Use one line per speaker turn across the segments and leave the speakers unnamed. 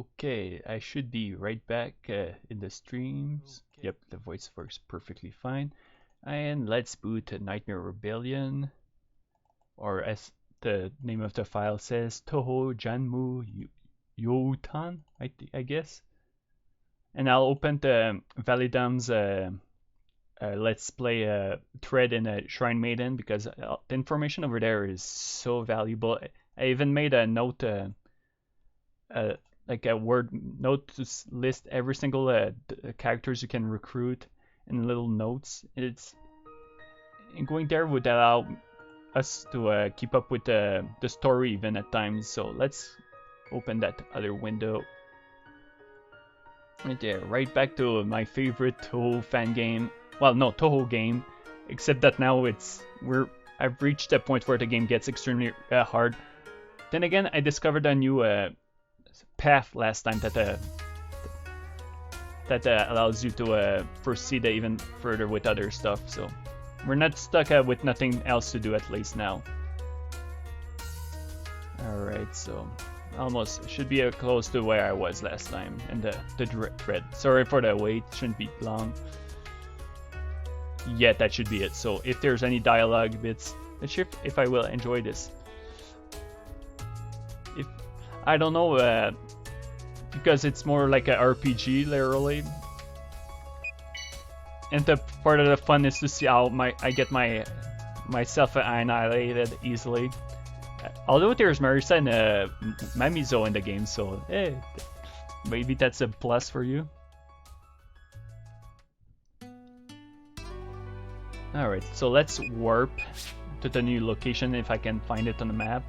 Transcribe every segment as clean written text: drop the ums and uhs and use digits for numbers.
Okay, I should be right back in the streams. Yep, the voice works perfectly fine. And let's boot Nightmare Rebellion, or as the name of the file says, Touhou Janmu Youtan, I guess. And I'll open the Validam's Let's Play thread in a Shrine Maiden because the information over there is so valuable. I even made a note, like a word note to list every single characters you can recruit in little notes. And going there would allow us to keep up with the story even at times. So let's open that other window. Right there, right back to my favorite Touhou fan game. Well, no, Touhou game, except that now I've reached a point where the game gets extremely hard. Then again, I discovered a new path last time that allows you to proceed even further with other stuff. So we're not stuck with nothing else to do at least now. All right, so almost should be close to where I was last time in the thread. Sorry for the wait, shouldn't be long. Yeah, that should be it. So if there's any dialogue bits, let's see if I will enjoy this. If I don't know, because it's more like a RPG literally, and the part of the fun is to see how I get myself annihilated easily. Although there's Marisa and Mamizo in the game, so maybe that's a plus for you. Alright, so let's warp to the new location if I can find it on the map.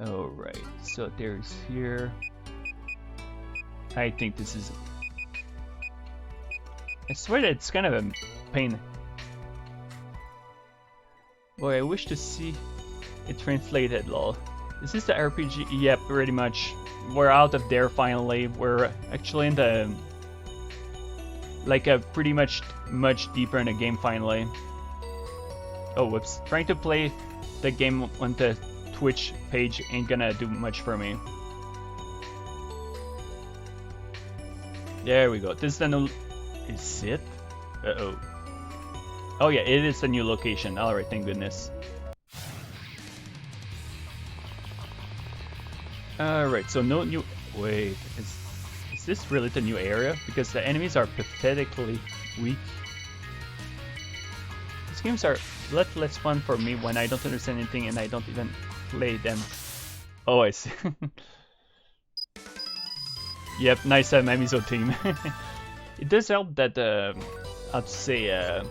Alright, so there's here. I think this is... I swear that it's kind of a pain. Boy, I wish to see it translated, lol. Is this the RPG? Yep, pretty much. We're out of there finally. We're actually in the... like pretty much deeper in the game finally. Oh, whoops. Trying to play the game on the Twitch page ain't gonna do much for me. There we go. This is the new... Is it? Uh-oh. Oh yeah, it is the new location. Alright, thank goodness. Alright, so no new... Wait, is this really the new area? Because the enemies are pathetically weak. These games are a lot less fun for me when I don't understand anything and I don't even play them. Oh, I see. Yep, nice Mamizo team. It does help that, how to say,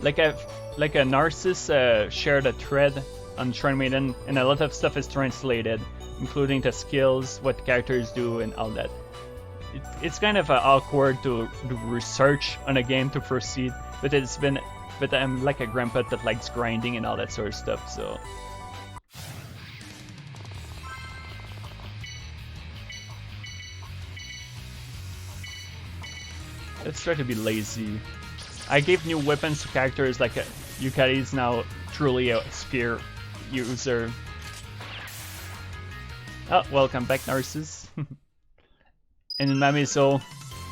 like a Narcissus shared a thread on Shrine Maiden, and a lot of stuff is translated, including the skills, what characters do, and all that. It's kind of awkward to do research on a game to proceed, but I'm like a grandpa that likes grinding and all that sort of stuff, so. Let's try to be lazy. I gave new weapons to characters like Yukari is now truly a spear user. Oh, welcome back, Narcissus. And Mamizo,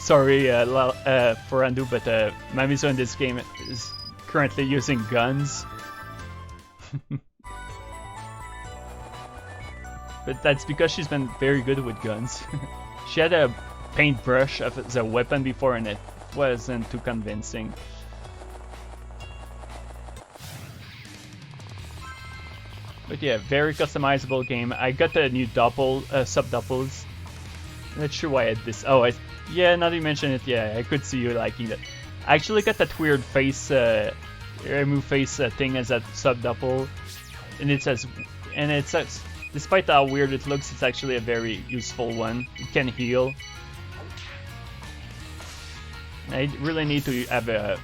sorry for Andu, but Mamizo in this game is currently using guns. But that's because she's been very good with guns. She had a paintbrush as a weapon before and it wasn't too convincing. But yeah, very customizable game. I got the new sub-doppels. Not sure why I had this. Oh, yeah, now that you mention it, yeah, I could see you liking that. I actually got that weird face, remove face thing as a sub-doppel. And it says, despite how weird it looks, it's actually a very useful one. It can heal. I really need to have a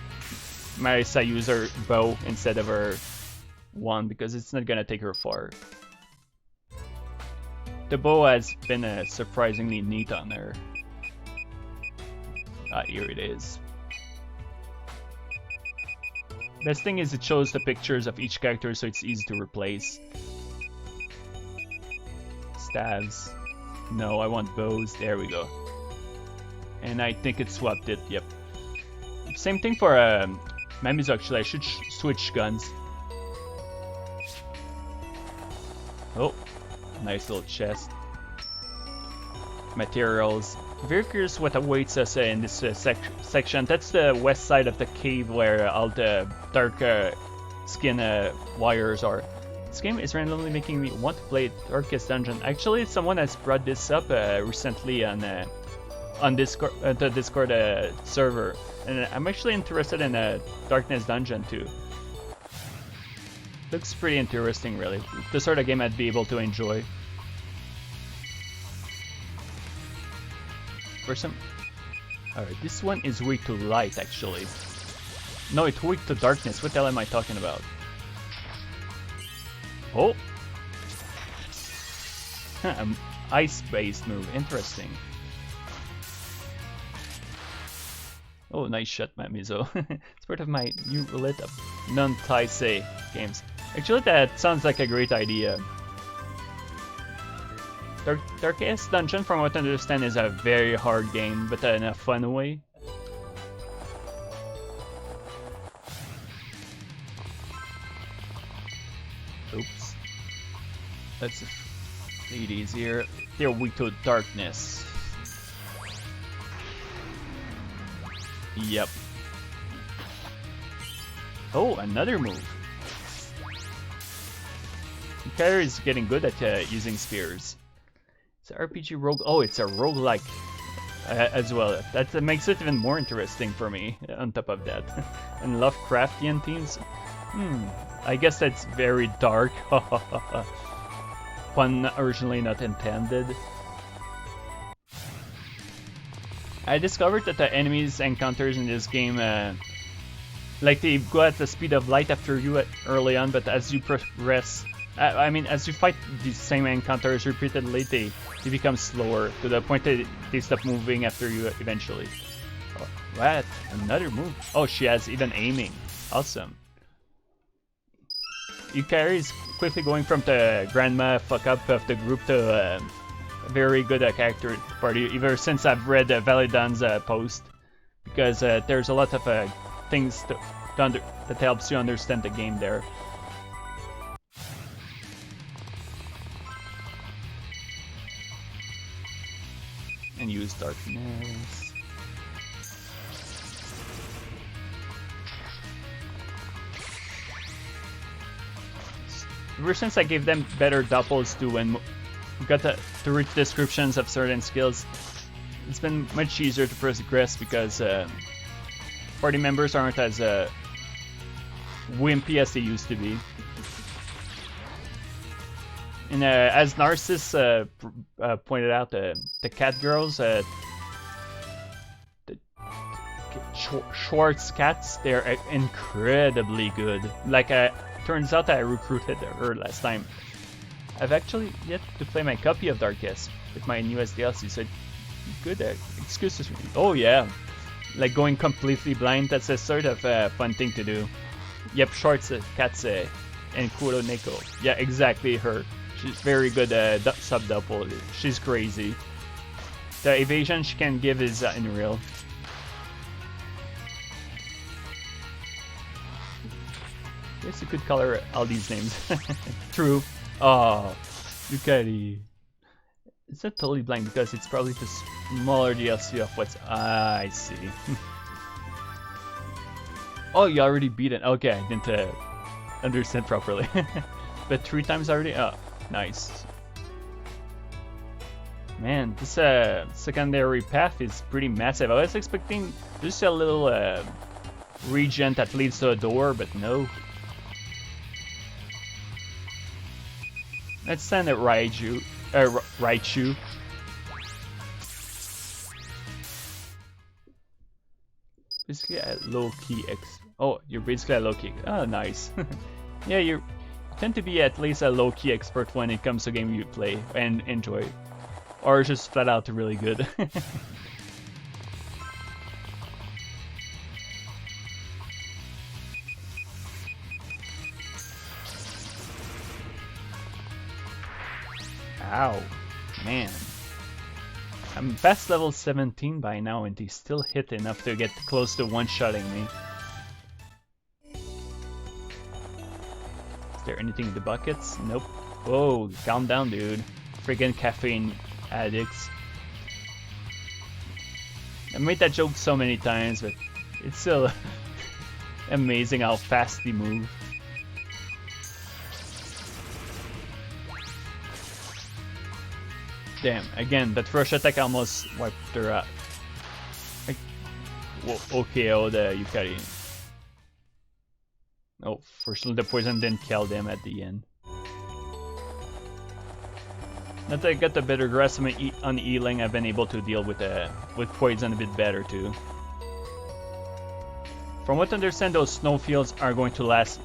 Marisa user bow instead of her one because it's not gonna take her far. The bow has been surprisingly neat on her. Ah, here it is. Best thing is it shows the pictures of each character so it's easy to replace. Staves. No, I want bows. There we go. And I think it swapped it, yep. Same thing for Mamizu actually, I should switch guns. Oh, nice little chest. Materials. Very curious what awaits us in this section. That's the west side of the cave where all the dark skin wires are. This game is randomly making me want to play Darkest Dungeon. Actually, someone has brought this up recently on Discord, the Discord server, and I'm actually interested in Darkness Dungeon too. Looks pretty interesting, really. The sort of game I'd be able to enjoy. For some, alright, this one is weak to light actually. No, it's weak to darkness. What the hell am I talking about? Oh, ice-based move. Interesting. Oh, nice shot, Mamizo. It's part of my new roulette of non-Taisei games. Actually, that sounds like a great idea. Darkest Dungeon, from what I understand, is a very hard game, but in a fun way. Oops. Let's make it easier. They're weak to darkness. Yep. Oh, another move. Kyrie is getting good at using spears. It's an RPG rogue. Oh, it's a roguelike as well. That makes it even more interesting for me. On top of that, and Lovecraftian themes. I guess that's very dark. Pun originally not intended. I discovered that the enemies encounters in this game, like they go at the speed of light after you early on, but as you progress, I mean, as you fight these same encounters repeatedly, they become slower to the point that they stop moving after you eventually. Oh, what? Another move? Oh, she has even aiming. Awesome. Yukari is quickly going from the grandma fuck-up of the group to a very good character party, ever since I've read Validan's post, because there's a lot of things that helps you understand the game there. And use darkness. Ever since I gave them better doppels too, and got to read descriptions of certain skills, it's been much easier to progress because party members aren't as wimpy as they used to be. And as Narcissus pointed out, the cat girls, the Schwartz cats, they're incredibly good. Like, turns out I recruited her last time. I've actually yet to play my copy of Darkest with my newest DLC, so good excuses for me. Oh yeah, like going completely blind, that's a sort of fun thing to do. Yep, Schwartz cats and Kuro Neko. Yeah, exactly her. She's very good sub-double. She's crazy. The evasion she can give is unreal. I guess you could call her all these names. True. Oh, Yukari. It's not totally blind because it's probably the smaller DLC of what's... I see. Oh, you already beat it. Okay, I didn't understand properly. But 3 times already? Oh, nice. Man, this secondary path is pretty massive. I was expecting just a little region that leads to a door, but no. Let's send it Raichu. Basically a low-key Oh, you're basically a low-key. Oh, nice. Yeah, you tend to be at least a low-key expert when it comes to game you play and enjoy. Or just flat out really good. Ow. Man. I'm past level 17 by now and he still hit enough to get close to one-shotting me. Is there anything in the buckets? Nope. Whoa, calm down, dude. Friggin' caffeine addicts. I made that joke so many times, but it's still amazing how fast he moves. Damn, again, that rush attack almost wiped her out. Like, okay, oh, the Yukari. Oh, fortunately the poison didn't kill them at the end. Now that I got a better grasp on healing, I've been able to deal with poison a bit better too. From what I understand, those snowfields are going to last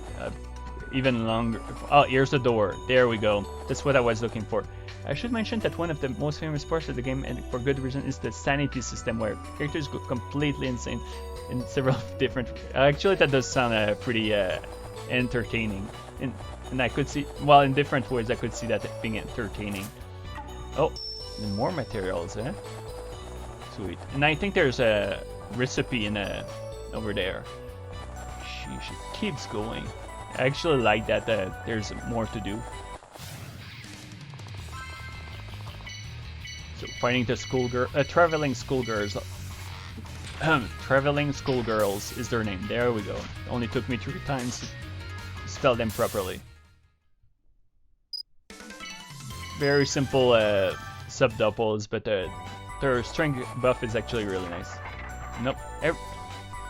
even longer. Oh, here's the door. There we go. That's what I was looking for. I should mention that one of the most famous parts of the game, and for good reason, is the sanity system, where characters go completely insane in several different... Actually, that does sound pretty entertaining. And I could see... Well, in different ways, I could see that being entertaining. Oh, and more materials, eh? Sweet. And I think there's a recipe in over there. Sheesh, it keeps going. I actually like that there's more to do. So finding the traveling schoolgirls. Traveling schoolgirls is their name. There we go. It only took me 3 times to spell them properly. Very simple sub-doppels, but their strength buff is actually really nice. Nope.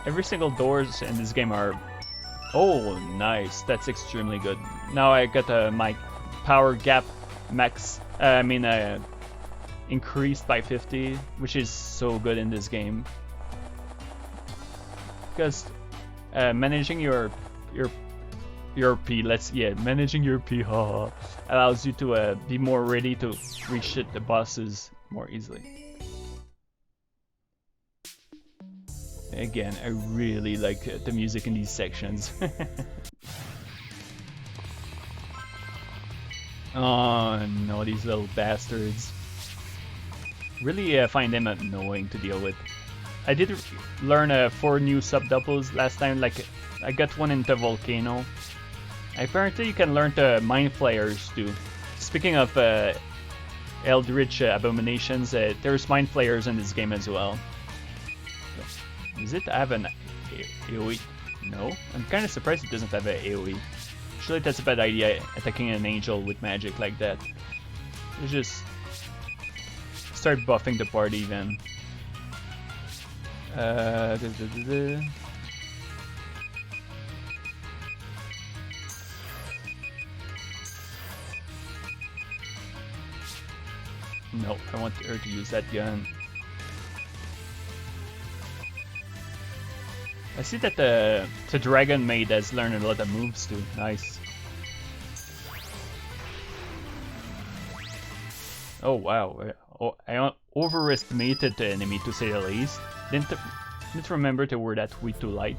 Every single doors in this game are... Oh, nice. That's extremely good. Now I got my power gap max... increased by 50, which is so good in this game. Because managing your P, managing your P allows you to be more ready to reach the bosses more easily. Again, I really like the music in these sections. Oh no, these little bastards. Really find them annoying to deal with. I did learn 4 new sub-doubles last time, like I got one into Volcano. Apparently you can learn the Mind Flayers too. Speaking of Eldritch Abominations, there's Mind Flayers in this game as well. Does it have an AoE? No? I'm kinda surprised it doesn't have an AoE. Surely that's a bad idea, attacking an angel with magic like that. Let's just start buffing the party then. No, I want her to use that gun. I see that the Dragon Maid has learned a lot of moves too. Nice. Oh wow. Oh, I overestimated the enemy to say the least. Didn't remember they were that weak to light.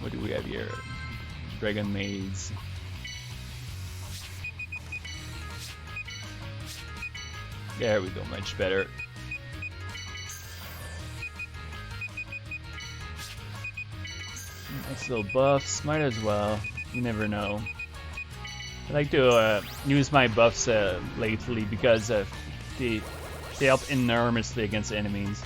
What do we have here? Dragon Maids. There we go, much better. Nice little buffs, might as well. You never know. I like to use my buffs lately because they help enormously against enemies.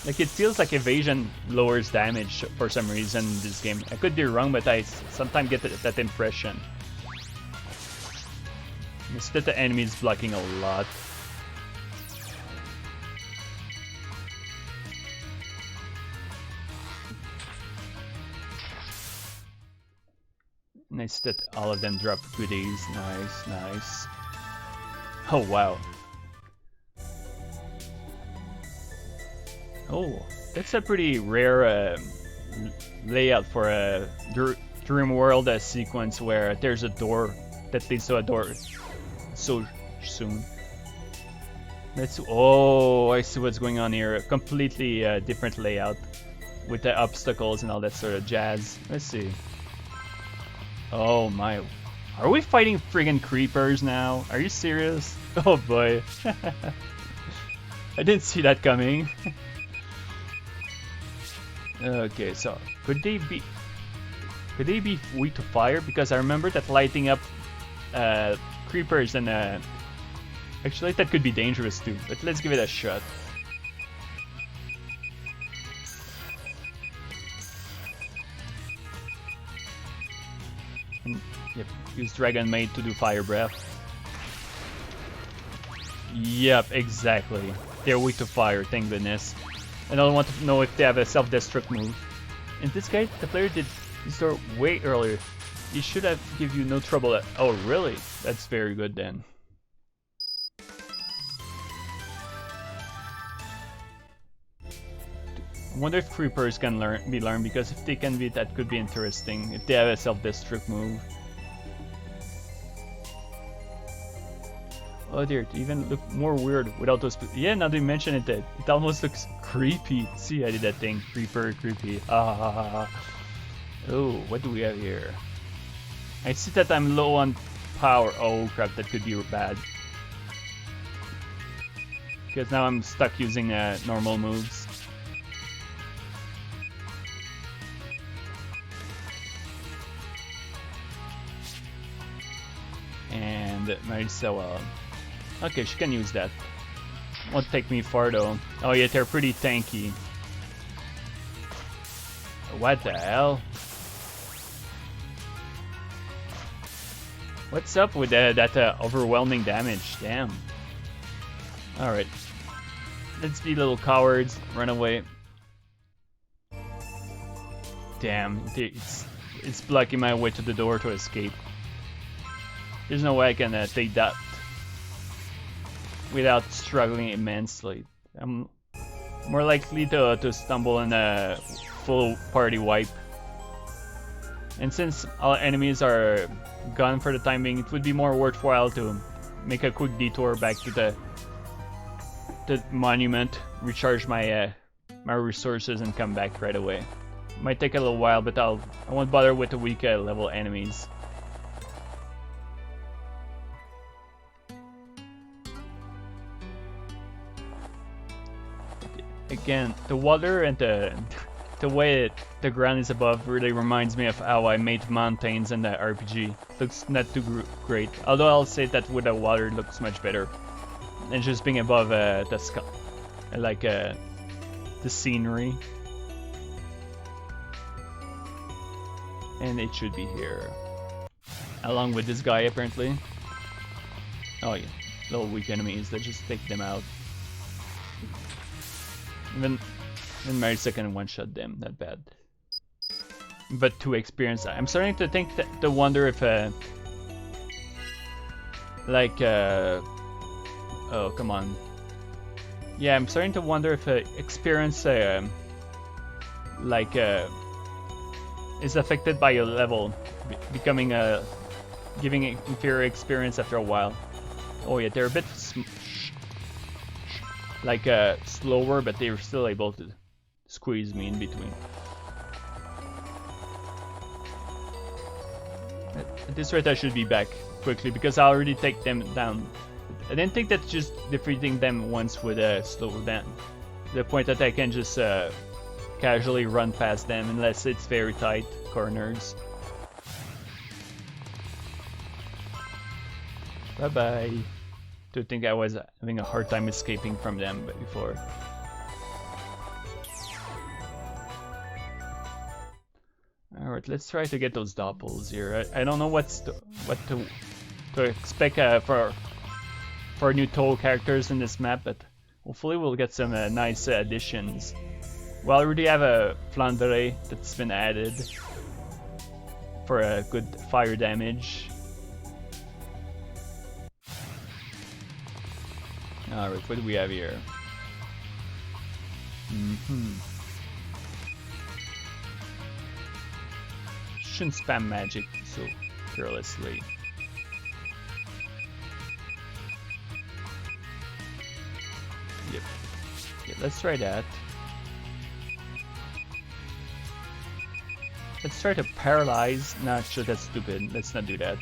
Like, it feels like evasion lowers damage for some reason in this game. I could be wrong, but I sometimes get that impression. It's that the enemy is blocking a lot. Nice that all of them drop goodies. Nice, nice. Oh wow. Oh, that's a pretty rare layout for a Dream World sequence where there's a door that leads to a door so soon. Let's. Oh, I see what's going on here. A completely different layout with the obstacles and all that sort of jazz. Let's see. Oh my. Are we fighting friggin' creepers now? Are you serious? Oh boy. I didn't see that coming. Okay, so could they be weak to fire? Because I remember that lighting up creepers and actually that could be dangerous too, but let's give it a shot. And, yep, use Dragon Maid to do Fire Breath. Yep, exactly. They're weak to fire, thank goodness. And I want to know if they have a self-destruct move. In this case, the player did restore way earlier. He should have give you no trouble at— oh really? That's very good then. I wonder if creepers can be learned, because if they can be, that could be interesting. If they have a self-destruct move. Oh dear, it even look more weird without those. Yeah, now they mention it, it almost looks creepy. See, I did that thing. Creeper, creepy. Ah. Oh, what do we have here? I see that I'm low on power. Oh crap, that could be bad. Because now I'm stuck using normal moves. And Marissa, okay, she can use that. Won't take me far though. Oh yeah, they're pretty tanky. What the hell? What's up with that overwhelming damage? Damn. Alright. Let's be little cowards. Run away. Damn. It's blocking my way to the door to escape. There's no way I can take that without struggling immensely. I'm more likely to stumble in a full party wipe. And since all enemies are gone for the time being, it would be more worthwhile to make a quick detour back to the monument, recharge my my resources, and come back right away. Might take a little while, but I won't bother with the weak level enemies. Again, the water and the way the ground is above really reminds me of how I made mountains in the RPG. Looks not too great, although I'll say that with the water it looks much better than just being above the sky, like the scenery. And it should be here, along with this guy apparently. Oh yeah, little weak enemies. Let's just take them out. Even Marissa can one-shot them, not bad. But too experienced. I'm starting to think to wonder if oh come on. Yeah, I'm starting to wonder if experience is affected by your level, becoming giving inferior experience after a while. Oh yeah, they're a bit slower, but they're still able to squeeze me in between. At this rate I should be back quickly, because I already take them down. I didn't think that just defeating them once would slow down to the point that I can just casually run past them unless it's very tight corners. Bye bye. To think I was having a hard time escaping from them before. Alright, let's try to get those doppels here. I don't know what to expect for new Touhou characters in this map, but hopefully we'll get some nice additions. We already have a Flandre that's been added for a good fire damage. Alright, what do we have here? Shouldn't spam magic so carelessly. Yep. Yeah, let's try that. Let's try to paralyze. Not sure, that's stupid. Let's not do that.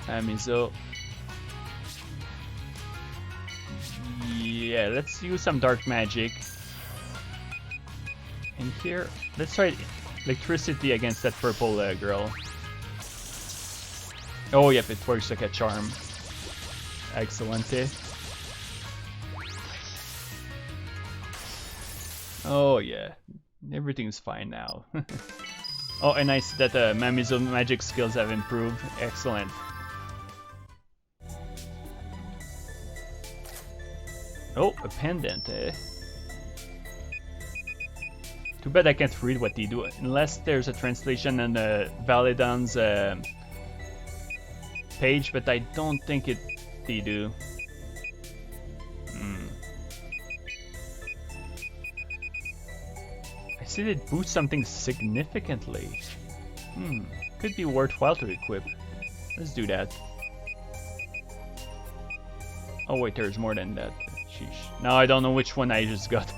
Mizo. Yeah, let's use some dark magic. And here, let's try electricity against that purple girl. Oh, yep, it works like a charm. Excellente. Oh, yeah. Everything's fine now. Oh, and I see that Mamizo's magic skills have improved. Excellent. Oh, a pendant, eh? Too bad I can't read what they do, unless there's a translation on Valedon's page, but I don't think they do. I see it boosts something significantly. Could be worthwhile to equip. Let's do that. Oh wait, there's more than that. Sheesh. Now I don't know which one I just got.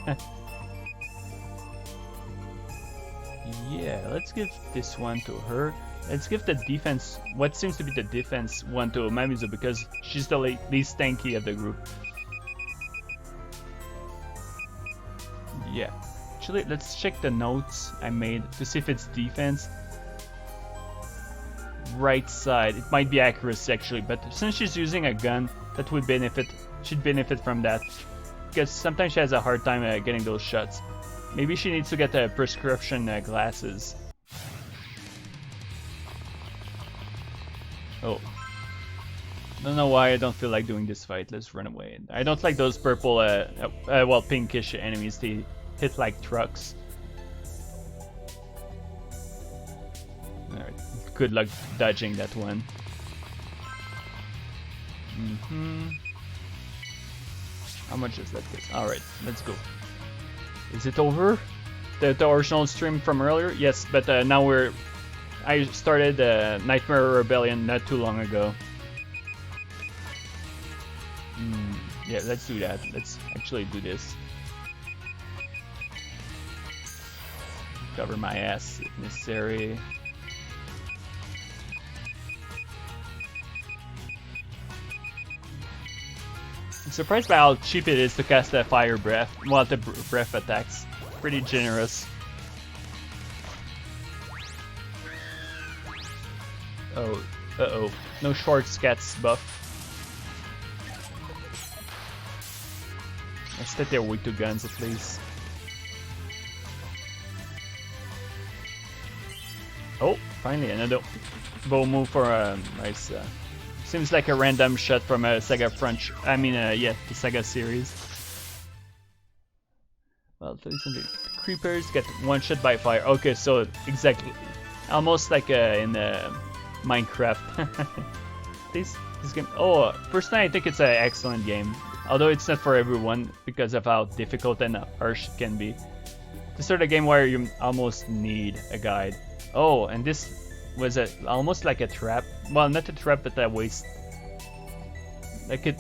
Yeah, let's give this one to her. Let's give the defense, what seems to be the defense one to Mamizo because she's the least tanky of the group. Yeah. Actually, let's check the notes I made to see if it's defense. Right side, it might be accuracy actually, but since she's using a gun, that would benefit, she'd benefit from that. Because sometimes she has a hard time getting those shots. Maybe she needs to get prescription glasses. Oh. Don't know why I don't feel like doing this fight. Let's run away. I don't like those purple, well, pinkish enemies. They hit like trucks. Alright. Good luck dodging that one. How much is that? Alright, let's go. Is it over? The original stream from earlier? Yes, but now I started Nightmare Rebellion not too long ago. Yeah, let's do that. Let's actually do this. Cover my ass if necessary. I'm surprised by how cheap it is to cast a fire breath. Well, the breath attacks. Pretty generous. Oh, uh-oh. No short scats buff. Let's that they're weak to guns at least. Oh, finally another bow move for a nice... seems like a random shot from a Sega yeah, the Sega series. Well, creepers get one shot by fire. Okay, so exactly, almost like in Minecraft. this game. Oh, personally, I think it's an excellent game. Although it's not for everyone because of how difficult and harsh it can be. This sort of game where you almost need a guide. Oh, and this was almost like a trap. Well, not a trap, but a waste. Like it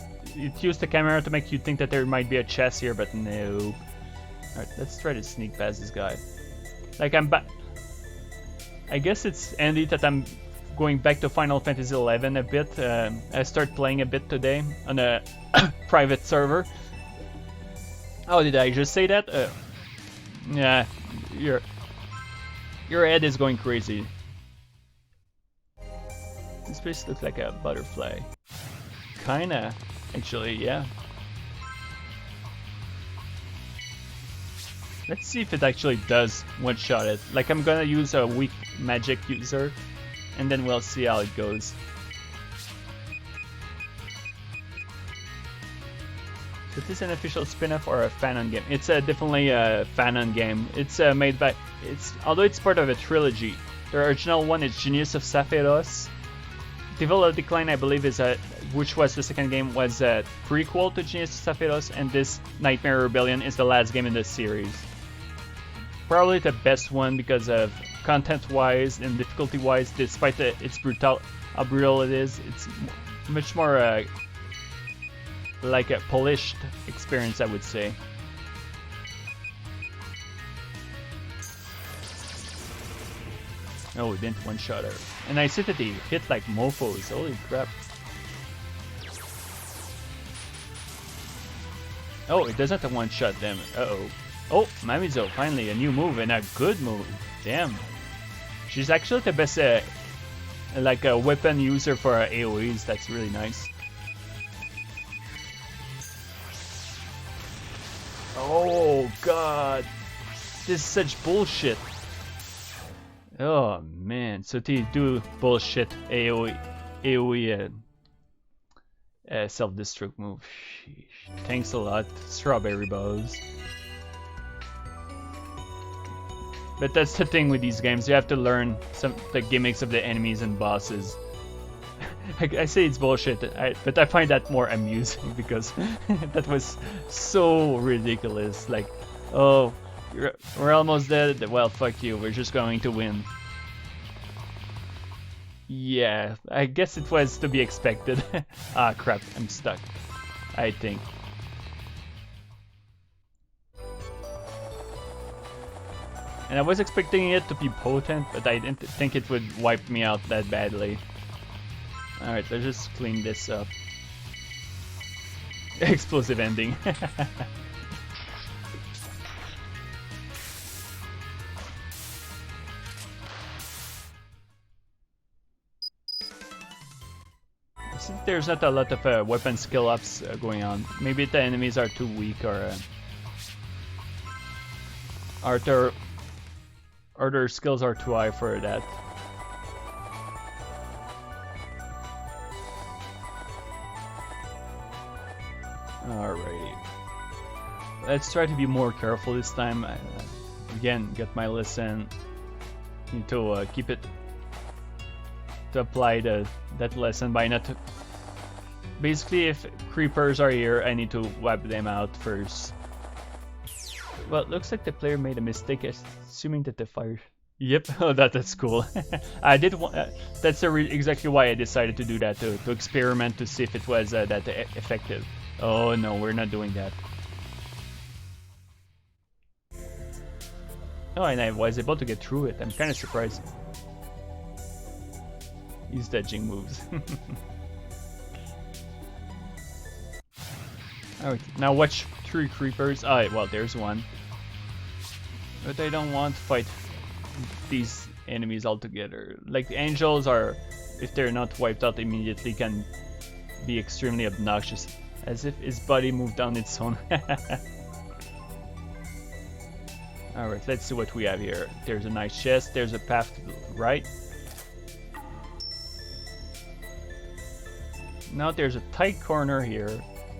used the camera to make you think that there might be a chest here, but no. Alright, let's try to sneak past this guy. Like I guess it's handy that I'm going back to Final Fantasy XI a bit. I started playing a bit today on a private server. Oh, did I just say that? Yeah, your head is going crazy. This place looks like a butterfly. Kinda, actually, yeah. Let's see if it actually does one-shot it. Like, I'm gonna use a weak magic user, and then we'll see how it goes. So is this an official spin-off or a fanon game? It's definitely a fanon game. It's made by... although it's part of a trilogy. The original one is Genius of Saphiros. Devil of Decline, I believe, is which was the second game, was a prequel to Genius of Saphiros, and this Nightmare Rebellion is the last game in the series. Probably the best one because of content-wise and difficulty-wise, despite its how brutal it is. It's much more like a polished experience, I would say. Oh, it didn't one-shot her. And I see that they hit like mofos. Holy crap. Oh, it doesn't one-shot them. Uh-oh. Oh, Mamizo, finally a new move and a good move. Damn. She's actually the best like a weapon user for AoEs. That's really nice. Oh god. This is such bullshit. Oh man, so they do bullshit AoE self-destruct move. Sheesh. Thanks a lot, Strawberry Balls. But that's the thing with these games, you have to learn the gimmicks of the enemies and bosses. I say it's bullshit, but I find that more amusing because that was so ridiculous. Like, oh, we're almost dead. Well, fuck you. We're just going to win. Yeah, I guess it was to be expected. Ah, crap. I'm stuck, I think. And I was expecting it to be potent, but I didn't think it would wipe me out that badly. Alright, let's just clean this up. Explosive ending. Since there's not a lot of weapon skill ups going on, maybe the enemies are too weak or their skills are too high for that. Alrighty. Let's try to be more careful this time. Again, get my lesson. Need to keep it to apply that lesson by not. Basically, if creepers are here, I need to wipe them out first. Well, it looks like the player made a mistake, assuming that the fire. Yep, oh, that's cool. I did. That's exactly why I decided to do that to experiment to see if it was that effective. Oh no, we're not doing that. Oh, and I was able to get through it. I'm kind of surprised. Use dodging moves. Alright, now watch 3 creepers. Alright, well, there's one. But I don't want to fight these enemies altogether. Like, the angels are, if they're not wiped out immediately, can be extremely obnoxious. As if his body moved on its own. Alright, let's see what we have here. There's a nice chest, there's a path to the right. Now there's a tight corner here,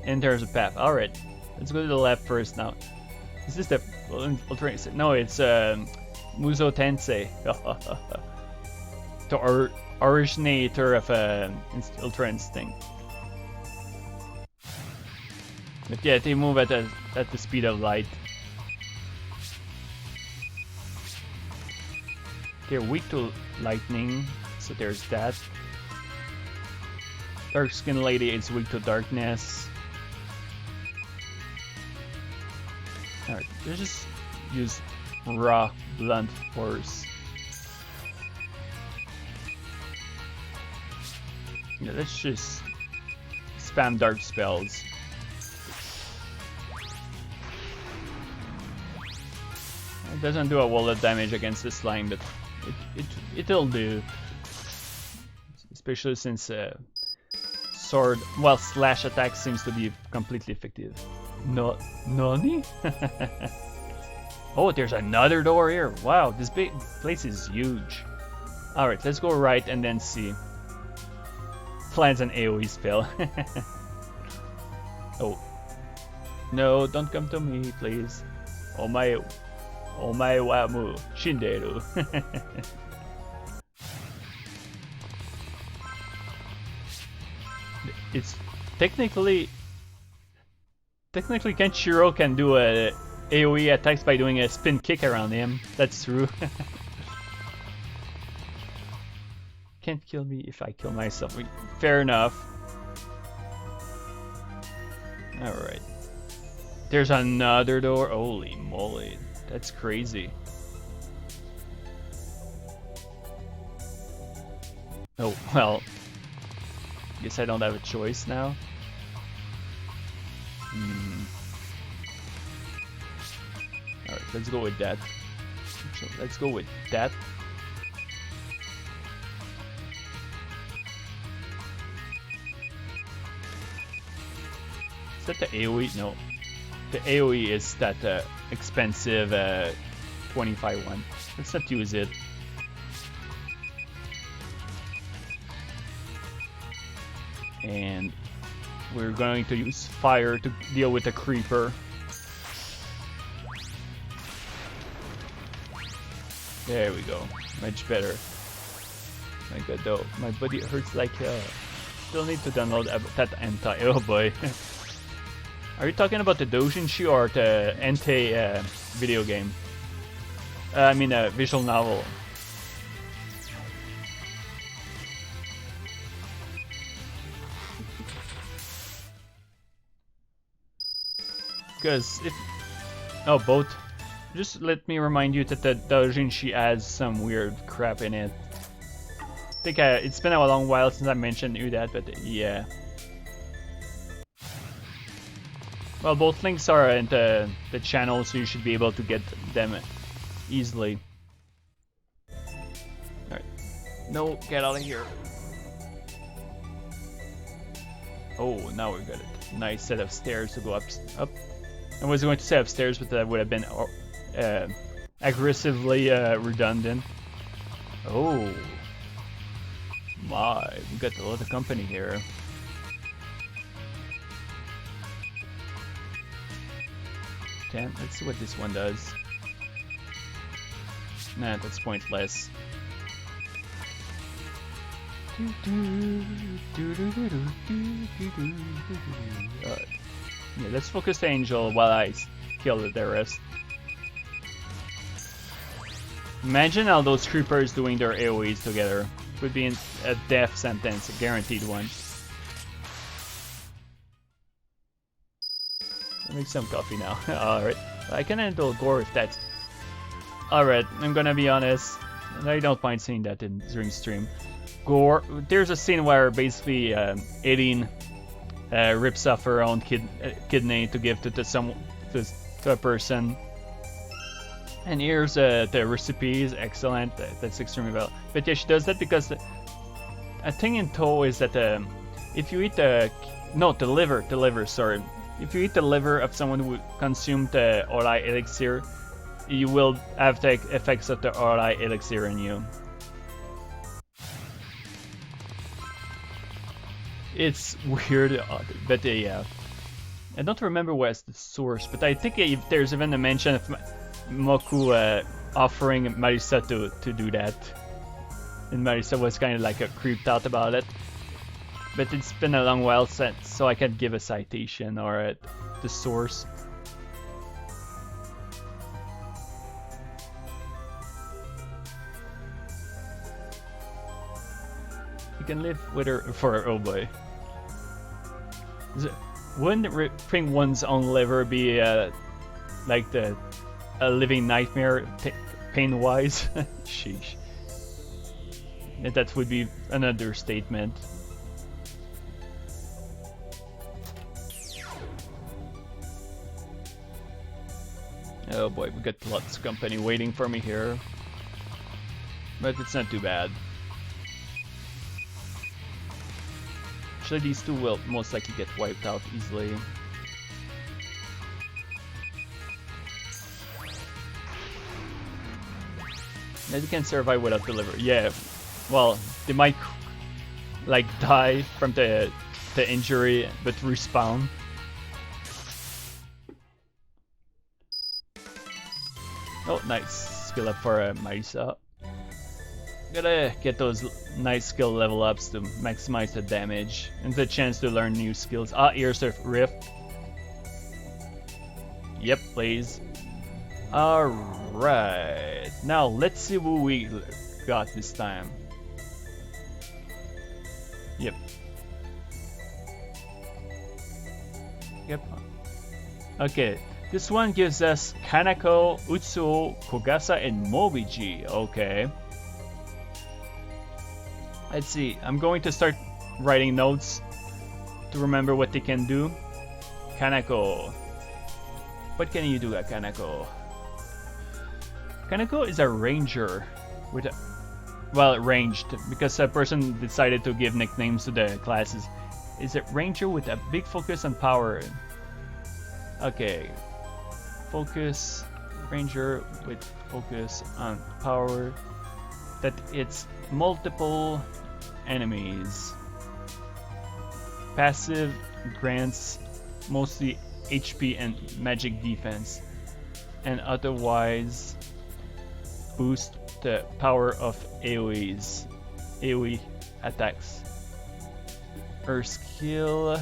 and there's a path. Alright, let's go to the left first now. Is this the Ultra? No, it's Muzo Tensei. The originator of Ultra Instinct. But yeah, they move at the speed of light. They're weak to lightning, so there's that. Dark Skin Lady is weak to darkness. Alright, let's just use raw blunt force. Yeah, let's just spam dark spells. It doesn't do a wall of damage against the slime, but it'll do. Especially since sword, well, slash attack seems to be completely effective. No, nani? Oh, there's another door here. Wow, this big place is huge. All right, let's go right and then see. Plans an AoE spell. Oh, no! Don't come to me, please. Omae wa mu shinderu. It's technically Kenshiro can do a AoE attacks by doing a spin kick around him. That's true. Can't kill me if I kill myself. Fair enough. Alright. There's another door. Holy moly. That's crazy. Oh, well. Guess I don't have a choice now. Alright, let's go with that. So let's go with that. Is that the AoE? No. The AoE is that expensive 25 one. Let's not use it. And we're going to use fire to deal with the creeper. There we go. Much better. My god though, my body hurts like hell. Still need to download that hentai. Oh boy. Are you talking about the doujinshi or the hentai video game? I mean a visual novel. Because if... Oh, both. Just let me remind you that the doujinshi has some weird crap in it. I think it's been a long while since I mentioned you that, but yeah. Well, both links are in the channel, so you should be able to get them easily. Alright. No, get out of here. Oh, now we got it. Nice set of stairs to go up. I was going to say upstairs, but that would have been aggressively redundant. Oh my, we got a lot of company here. Okay, let's see what this one does. Nah, that's pointless. Yeah, let's focus the angel while I kill the rest. Imagine all those creepers doing their AoEs together. Would be a death sentence, a guaranteed one. I'll make some coffee now. Alright, I can handle gore if that's... Alright, I'm gonna be honest. I don't mind seeing that during stream. Gore, there's a scene where basically Aileen rips off her own kidney to give to a person. And here's the recipe is excellent. That's extremely well. But yeah, she does that because a thing in Touhou is that if you eat the liver, sorry. If you eat the liver of someone who consumed the Orai elixir, you will have the effects of the Orai elixir in you. It's weird, but yeah. I don't remember where's the source, but I think there's even a mention of Moku offering Marisa to do that. And Marisa was kind of like creeped out about it. But it's been a long while since, so I can't give a citation or the source. You can live with her for, oh boy. Wouldn't ripping one's own liver be like a living nightmare pain-wise? Sheesh. That would be an understatement. Oh boy, we got lots of company waiting for me here. But it's not too bad. Actually, these two will most likely get wiped out easily. They can survive without the liver. Yeah, well, they might like die from the injury, but respawn. Oh, nice skill up for Marisa. Gotta get those nice skill level ups to maximize the damage and the chance to learn new skills. Ah, here's the rift. Yep, please. Alright, now let's see who we got this time. Yep. Yep. Okay, this one gives us Kanako, Utsuo, Kogasa, and Momiji. Okay. Let's see. I'm going to start writing notes to remember what they can do. Kanako. What can you do at Kanako? Kanako is a ranger with a, well, ranged because a person decided to give nicknames to the classes. Is it ranger with a big focus on power? Okay. Focus ranger with focus on power that it's multiple enemies. Passive grants mostly HP and magic defense, and otherwise boost the power of AoE attacks. Her skill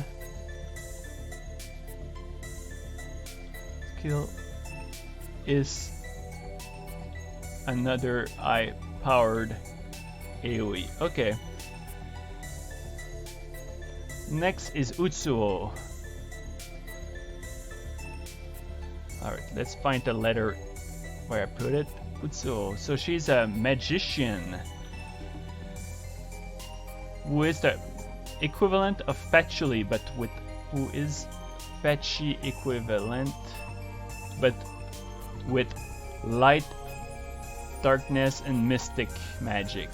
is another eye-powered AoE. Okay. Next is Utsuo. Alright, let's find the letter where I put it. Utsuo. So she's a magician who is the equivalent of Patchouli, but with who is Patchy equivalent, but with light, darkness, and mystic magic.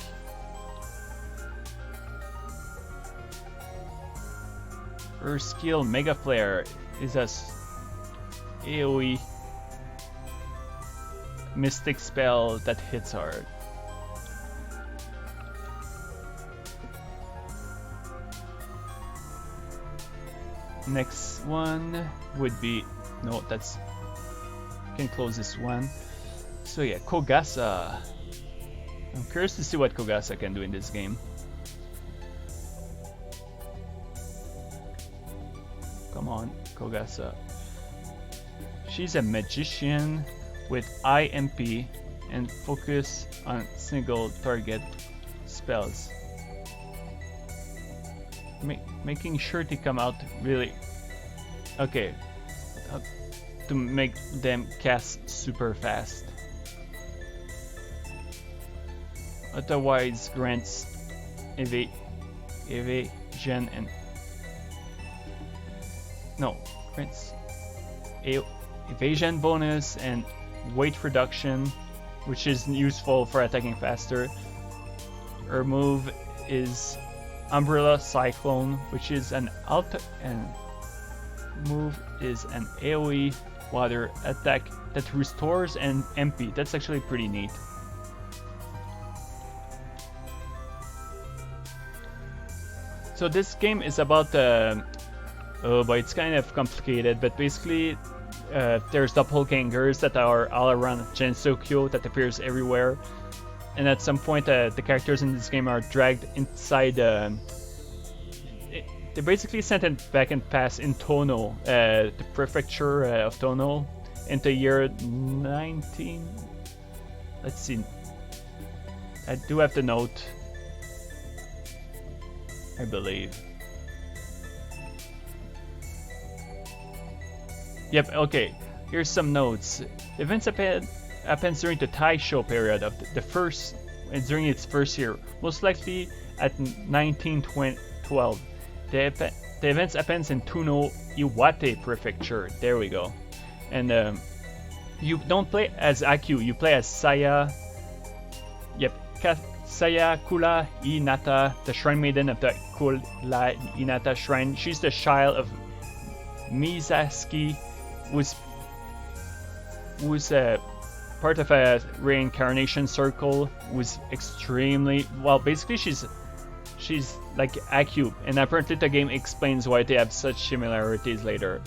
Her skill Mega Flare is a AoE mystic spell that hits hard. Next one would be, no, that's, can close this one. So yeah, Kogasa. I'm curious to see what Kogasa can do in this game. Come on, Kogasa. She's a magician with IMP and focus on single target spells. Making sure to come out really okay to make them cast super fast. Otherwise grants evasion and no, grants evasion bonus and weight reduction, which is useful for attacking faster. Her move is Umbrella Cyclone, which is an move is an AoE water attack that restores an MP. That's actually pretty neat. So this game is about oh boy, it's kind of complicated, but basically there's doppelgangers that are all around Gensokyo that appears everywhere, and at some point the characters in this game are dragged inside they're basically sent back and past in Touhou, the prefecture of Touhou, into year 19. Let's see, I do have the note, I believe. Yep, okay, here's some notes. Events happens during the Taisho period of the first, and during its first year, most likely at 1912. The events happens in Touhou Iwate Prefecture. There we go. And you don't play as Akyu, you play as Saya. Yep, Saya Kula Inata, the Shrine Maiden of the Kula Inata Shrine. She's the child of Misaski, who's part of a reincarnation circle, who's extremely well. Basically, she's like Akyu, and apparently the game explains why they have such similarities later.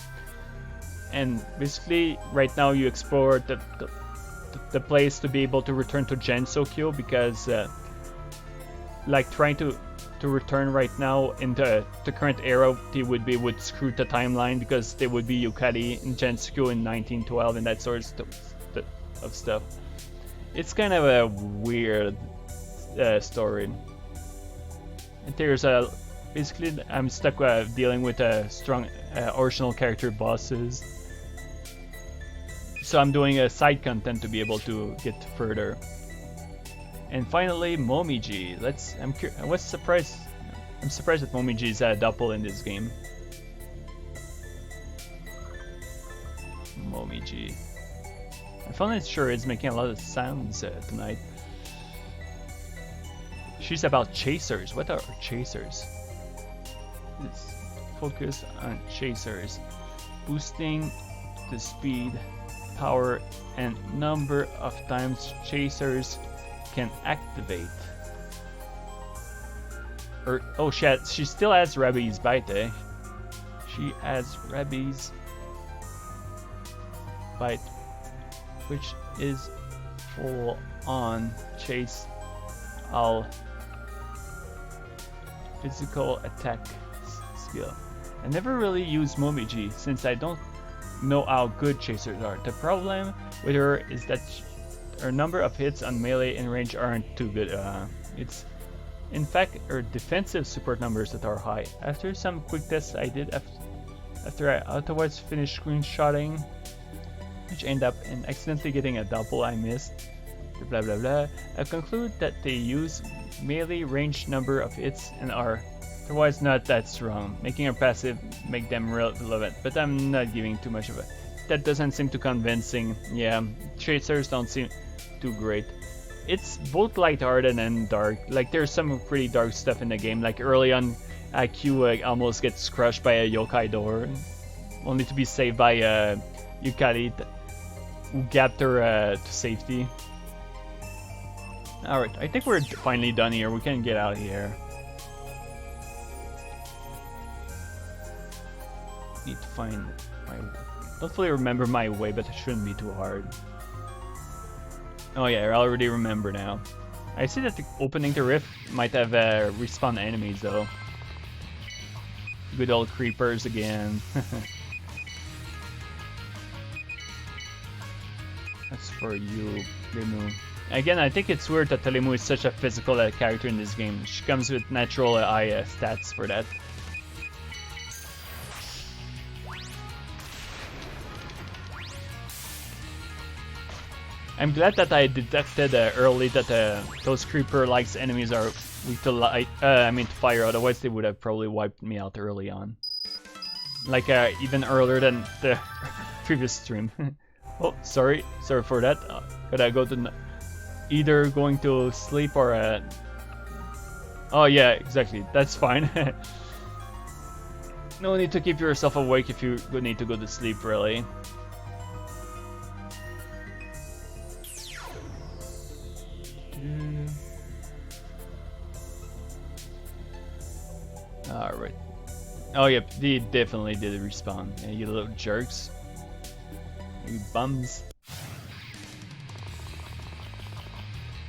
And basically, right now you explore the place to be able to return to Gensokyo, because like trying to return right now in the current era, they would screw the timeline, because they would be Yukari in Gensokyo in 1912 and that sort of stuff. It's kind of a weird story. And there's a basically I'm stuck dealing with strong original character bosses. So I'm doing a side content to be able to get further. And finally, Momiji. What's surprised? I'm surprised that Momiji is a double in this game. Momiji. I found it sure it's making a lot of sounds tonight. She's about chasers. What are chasers? Let's focus on chasers. Boosting the speed, power, and number of times chasers can activate. Oh shit, she still has Rabies Bite, eh? She has Rabies Bite, which is full on chase all physical attack skill. I never really used Momiji since I don't know how good chasers are. The problem with her is that her number of hits on melee and range aren't too good. It's in fact her defensive support numbers that are high. After some quick tests I did after I otherwise finished screenshotting, which ended up in accidentally getting a double I missed, blah blah blah, I conclude that they use melee range number of hits and are otherwise not that strong, making her passive make them relevant, but I'm not giving too much of it. That doesn't seem too convincing. Yeah, chasers don't seem too great. It's both lighthearted and dark. Like there's some pretty dark stuff in the game. Like early on, Q almost gets crushed by a yokai door, only to be saved by Yukari, who gapped her to safety. Alright, I think we're finally done here. We can get out of here. Need to find my... Don't fully remember my way, but it shouldn't be too hard. Oh yeah, I already remember now. I see that the opening the rift might have respawn enemies though. Good old creepers again. That's for you, Limu. Again, I think it's weird that Limu is such a physical character in this game. She comes with natural eye stats for that. I'm glad that I detected early that those creeper-like enemies are weak to light. To fire. Otherwise, they would have probably wiped me out early on, like even earlier than the previous stream. Oh, sorry for that. Gotta go to either going to sleep or. Oh yeah, exactly. That's fine. No need to keep yourself awake if you need to go to sleep, really. Alright. Oh yep, they definitely did respawn. Yeah, you little jerks. You bums.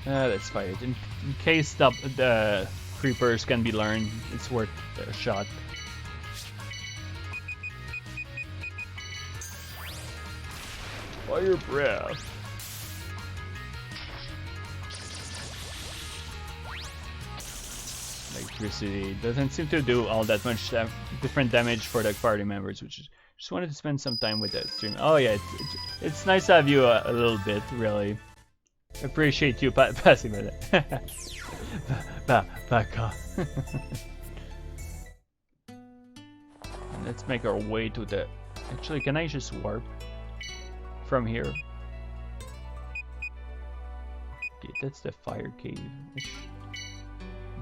Let's fight it. In case the creepers can be learned, it's worth a shot. Fire breath. Electricity doesn't seem to do all that much different damage for the party members, which is just wanted to spend some time with that stream. Oh yeah, it's nice to have you a little bit, really. Appreciate you passing with it. Back off. Let's make our way to the... Actually, can I just warp from here? Okay, that's the fire cave.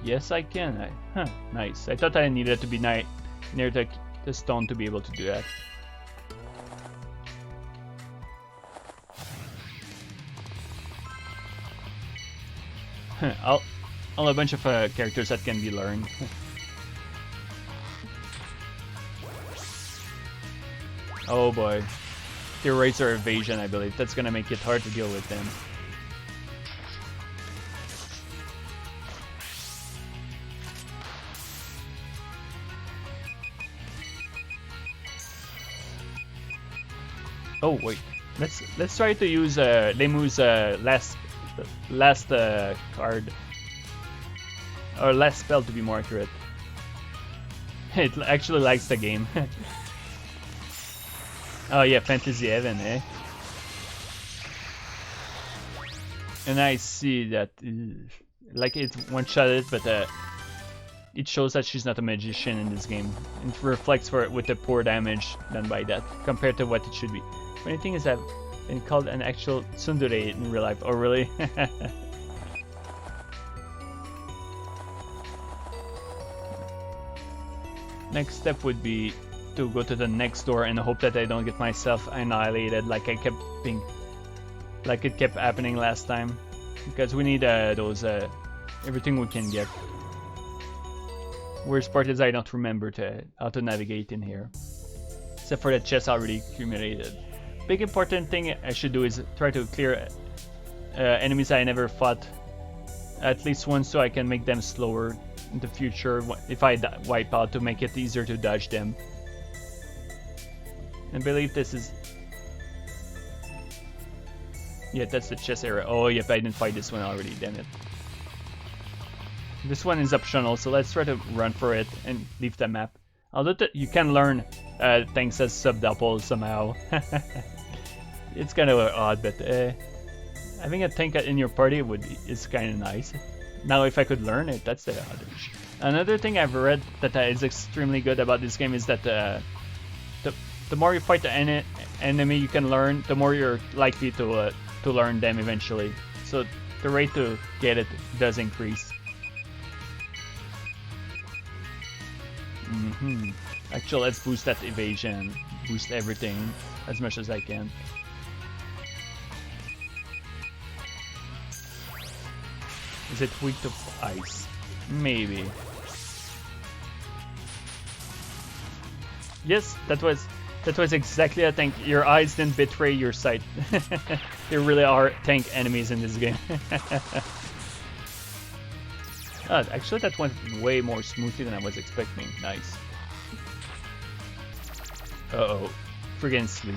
Yes, I can. Nice. I thought I needed to be near the stone to be able to do that. All a bunch of characters that can be learned. Oh boy. They raise their evasion, I believe. That's gonna make it hard to deal with them. Oh wait, let's try to use Lemu's last card, or last spell to be more accurate. It actually likes the game. Oh yeah, Fantasy Heaven, eh? And I see that, like it one-shotted, but it shows that she's not a magician in this game. It reflects for it with the poor damage done by that, compared to what it should be. Funny thing is, I've been called an actual tsundere in real life. Oh really? Next step would be to go to the next door and hope that I don't get myself annihilated like it kept happening last time. Because we need those everything we can get. Worst part is I don't remember how to navigate in here. Except for the chest already accumulated. Big important thing I should do is try to clear enemies I never fought at least once, so I can make them slower in the future if I wipe out, to make it easier to dodge them. I believe this is... Yeah, that's the chest area. Oh, yep, I didn't fight this one already, damn it. This one is optional, so let's try to run for it and leave the map. Although you can learn things as sub-doubles somehow. It's kind of odd, but having a tank in your party is kind of nice. Now, if I could learn it, that's the other issue. Another thing I've read that is extremely good about this game is that the more you fight the enemy you can learn, the more you're likely to learn them eventually. So the rate to get it does increase. Actually, let's boost that evasion, boost everything as much as I can. Is it weak to ice? Maybe. Yes, that was exactly a tank. Your eyes didn't betray your sight. There really are tank enemies in this game. Oh, actually that went way more smoothly than I was expecting. Nice. Uh-oh. Friggin' sleep.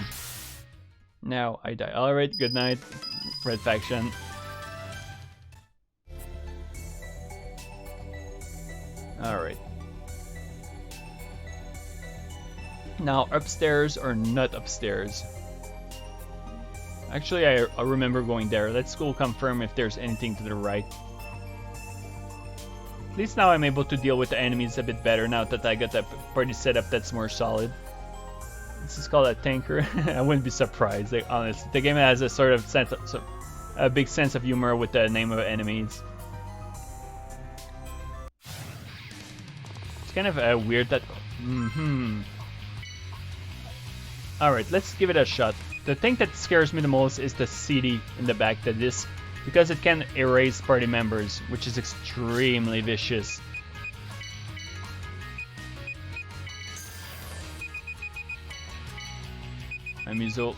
Now I die. Alright, good night, Red Faction. Alright. Now, upstairs or not upstairs? Actually, I remember going there. Let's go confirm if there's anything to the right. At least now I'm able to deal with the enemies a bit better now that I got a party setup that's more solid. This is called a tanker. I wouldn't be surprised, like, honestly. The game has a sort of a big sense of humor with the name of enemies. It's kind of weird that... Alright, let's give it a shot. The thing that scares me the most is the CD in the back, the disc, because it can erase party members, which is extremely vicious. I'm use our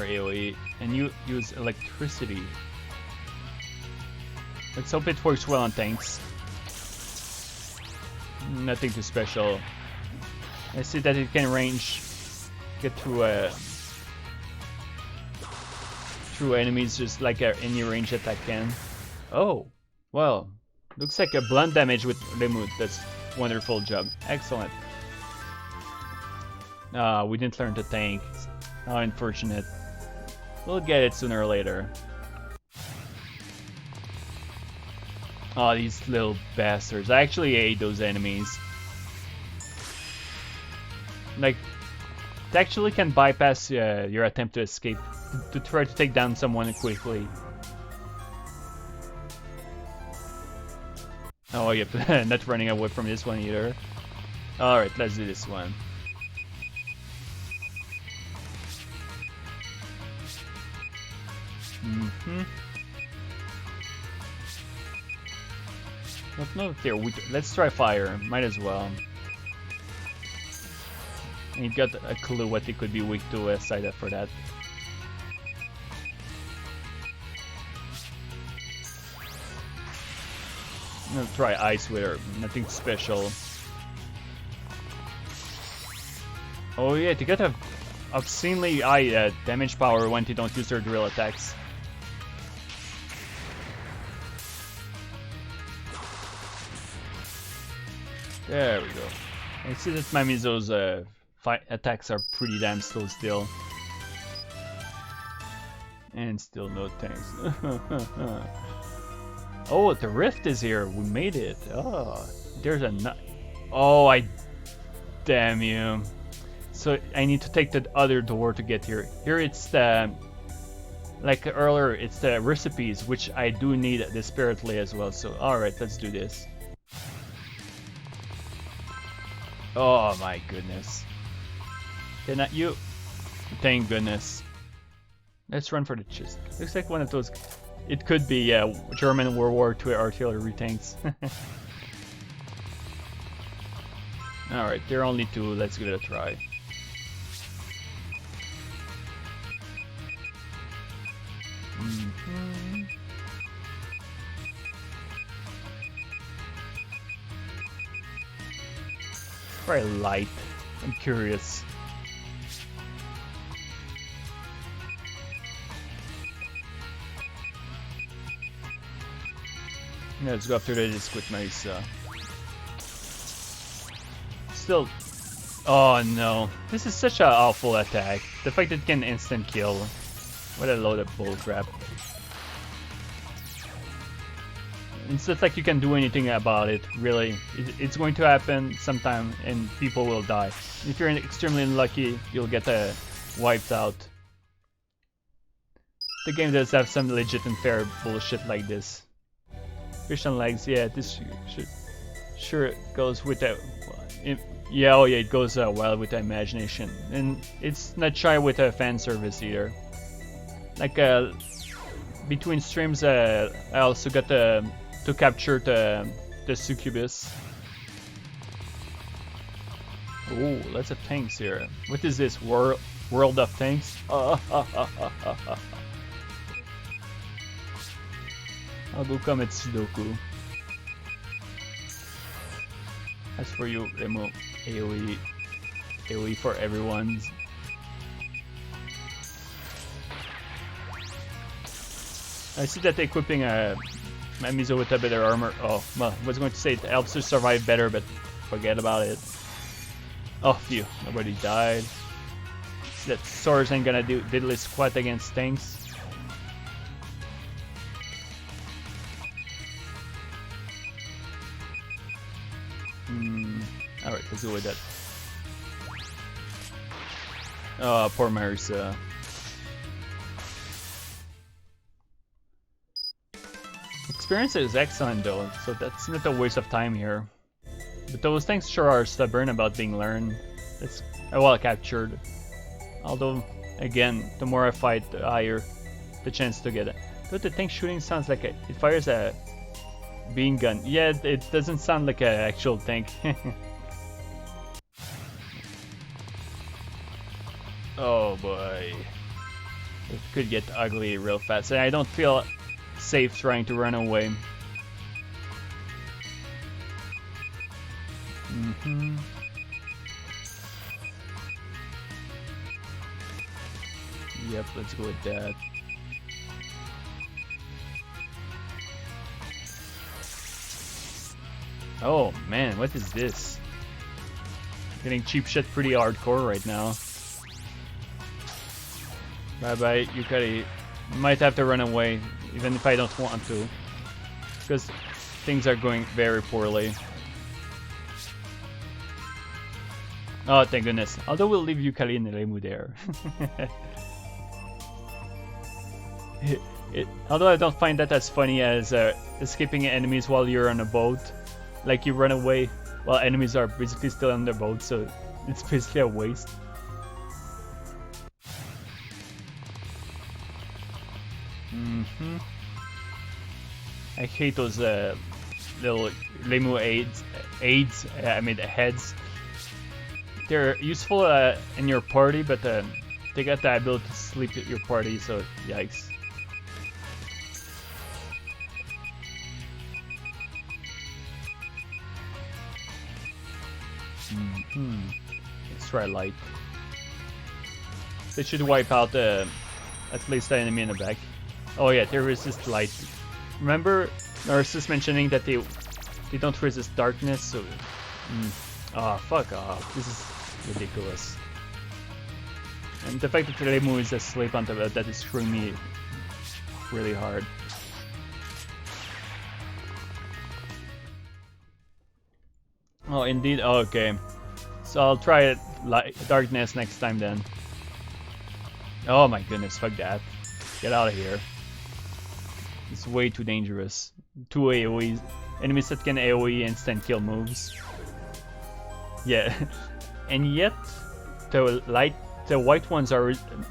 AoE, and you use electricity. Let's hope it works well on tanks. Nothing too special. I see that it can get through enemies just like any range attack can. Oh, well, looks like a blunt damage with Lemut. That's wonderful job. Excellent. We didn't learn to tank. How unfortunate. We'll get it sooner or later. Oh, these little bastards. I actually hate those enemies. Like, it actually can bypass your attempt to escape, to try to take down someone quickly. Oh, yep, not running away from this one either. Alright, let's do this one. Don't know if they're weak. Let's try fire. Might as well. You got a clue what they could be weak to aside up for that. I'm gonna try ice with her. Nothing special. Oh yeah, they got a obscenely high damage power when they don't use their drill attacks. There we go. I see that Mamizo's attacks are pretty damn slow still. And still no tanks. Oh, the rift is here. We made it. Oh, there's a nut. Oh, damn you. So I need to take the other door to get here. Here it's the, like earlier, it's the recipes, which I do need desperately as well. So alright, let's do this. Oh my goodness. Cannot you? Thank goodness. Let's run for the chest. Looks like one of those. It could be German World War II artillery tanks. Alright, there are only two. Let's give it a try. Very light. I'm curious. Yeah, let's go after that just with my Still. Oh no. This is such an awful attack. The fact that it can instant kill. What a load of bullcrap. It's just like you can do anything about it, really. It's going to happen sometime and people will die. If you're extremely unlucky, you'll get wiped out. The game does have some legit and fair bullshit like this. Fish on legs, yeah, this sure it goes with that. Yeah, oh yeah, it goes well with the imagination. And it's not shy with fan service either. Like between streams, I also got to capture the succubus. Oh, lots of tanks here. What is this world of tanks? I'll go commit Sudoku. As for you, Remo, AoE for everyone. I see that equipping Mamizo with a better armor. Oh, well, I was going to say it helps her survive better, but forget about it. Oh, phew, nobody died. That swords ain't gonna do diddly squat against tanks. Alright, let's go with that. Oh, poor Marisa. Experience is excellent though, so that's not a waste of time here. But those things sure are stubborn about being learned. It's well captured. Although, again, the more I fight, the higher the chance to get it. But the tank shooting sounds like it fires a beam gun. Yeah, it doesn't sound like an actual tank. Oh boy. It could get ugly real fast. And I don't feel safe trying to run away. Yep, let's go with that. Oh man, what is this? Getting cheap shit pretty hardcore right now. Bye bye, Yukari. Might have to run away, even if I don't want to. Because things are going very poorly. Oh, thank goodness. Although we'll leave Yukari and Reimu there. Although I don't find that as funny as escaping enemies while you're on a boat. Like you run away while enemies are basically still on their boat, so it's basically a waste. I hate those little Reimu aids, I mean heads. They're useful in your party, but they got the ability to sleep at your party, so yikes. Let's try light. They should wipe out at least the enemy in the back. Oh yeah, they resist light. Remember Narcissus mentioning that they don't resist darkness, so Ah, fuck off. This is ridiculous. And the fact that Remu is asleep on top of that is screwing me really hard. Oh, indeed? Oh, okay. So I'll try it darkness next time then. Oh my goodness, fuck that. Get out of here. It's way too dangerous. 2 AoEs. Enemies that can AoE instant kill moves. Yeah. And yet, the white ones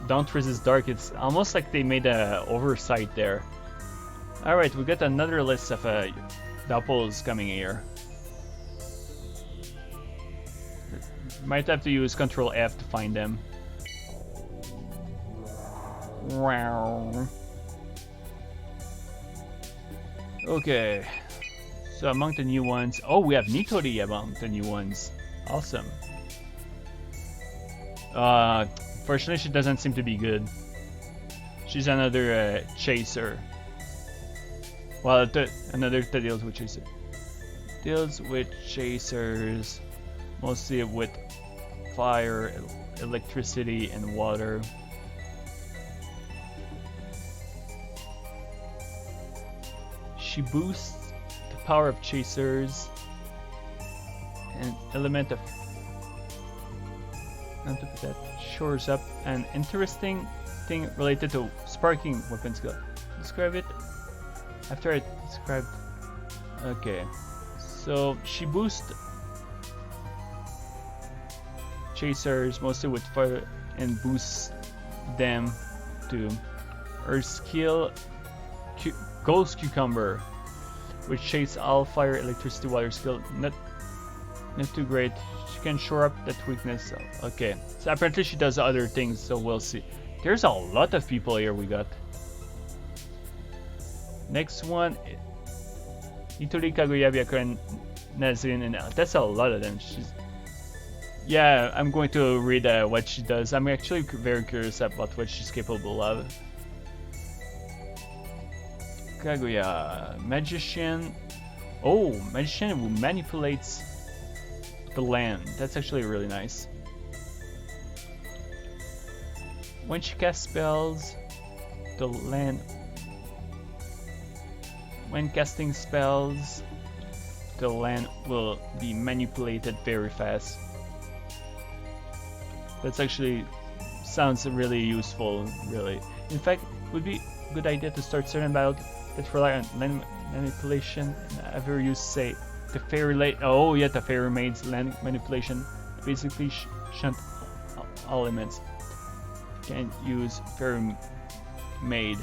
don't resist dark. It's almost like they made a oversight there. Alright, we got another list of doppels coming here. Might have to use Control F to find them. Wow. Okay. So among the new ones, oh, we have Nitori among the new ones. Awesome. Fortunately, she doesn't seem to be good. She's another chaser. Well, another that deals with chaser. Deals with chasers, mostly with fire, electricity, and water. She boosts the power of chasers, an element of that shores up an interesting thing related to sparking weapon skill. Describe it after I described. Okay, so she boosts chasers mostly with fire and boosts them to her skill Ghost Cucumber, which shades all fire, electricity, water skill. Not too great. She can shore up that weakness. Okay, so apparently she does other things, so we'll see. There's a lot of people here we got. Next one, Itori, Kaguya, Byakuren, Nazrin, and that's a lot of them. Yeah, I'm going to read what she does. I'm actually very curious about what she's capable of. Kaguya, Magician. Oh, Magician who manipulates the land. That's actually really nice. When she casts spells, the land. When casting spells, the land will be manipulated very fast. That's actually sounds really useful, really. In fact, it would be a good idea to start certain battles that rely on land manipulation. I've ever used, say, the fairy light. Oh yeah, the fairy maid's land manipulation. Basically, shunt all elements. Can use fairy maid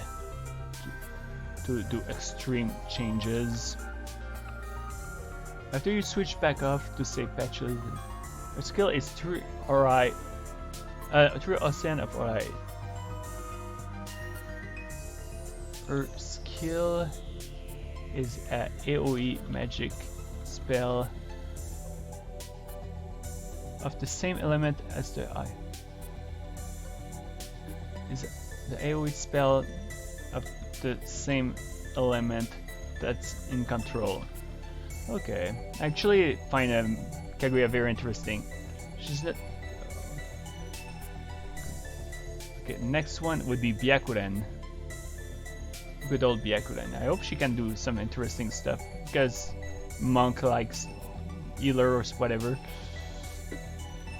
to do extreme changes. After you switch back off to say patchily, her skill is 3 Ori. 3 Ocean of Ori. Her skill is a AoE magic spell of the same element as the eye. Is the AoE spell of the same element that's in control. Okay, I actually find Kaguya very interesting. She's not. Okay, next one would be Byakuren. Good old Byakuren. I hope she can do some interesting stuff because monk likes healer or whatever.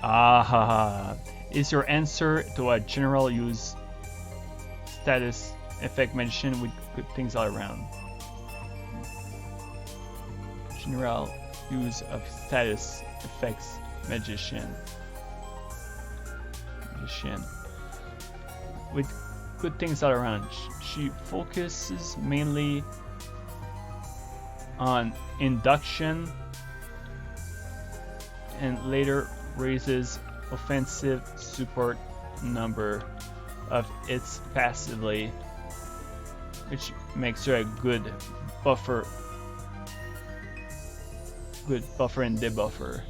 Ah, is your answer to a general use status effect magician with good things all around. General use of status effects magician. With good things all around. She focuses mainly on induction and later raises offensive support number of its passively, which makes her a good buffer and debuffer.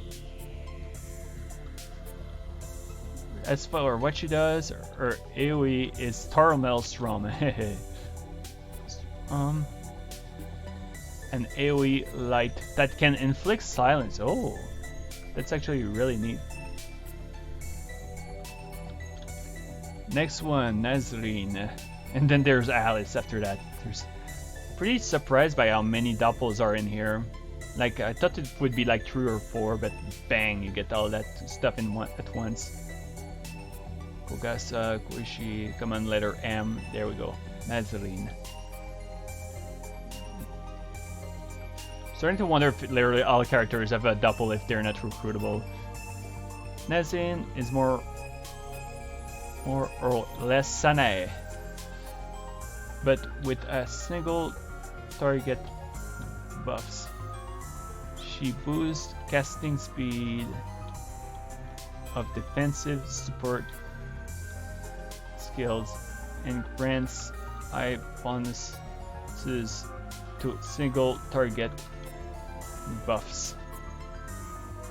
As for what she does, her AoE is Taro Maelstrom. An AoE light that can inflict silence. Oh, That's actually really neat. Next one, Nazarene. And then there's Alice after that. There's pretty surprised by how many doppels are in here. Like, I thought it would be like 3 or 4, but bang, you get all that stuff in one at once. Kogasa, Koishi, command letter M. There we go. Nazarene. Starting to wonder if literally all characters have a doppel if they're not recruitable. Nazarene is more or less Sanae, but with a single target buffs. She boosts casting speed of defensive support skills and grants high bonuses to single target buffs.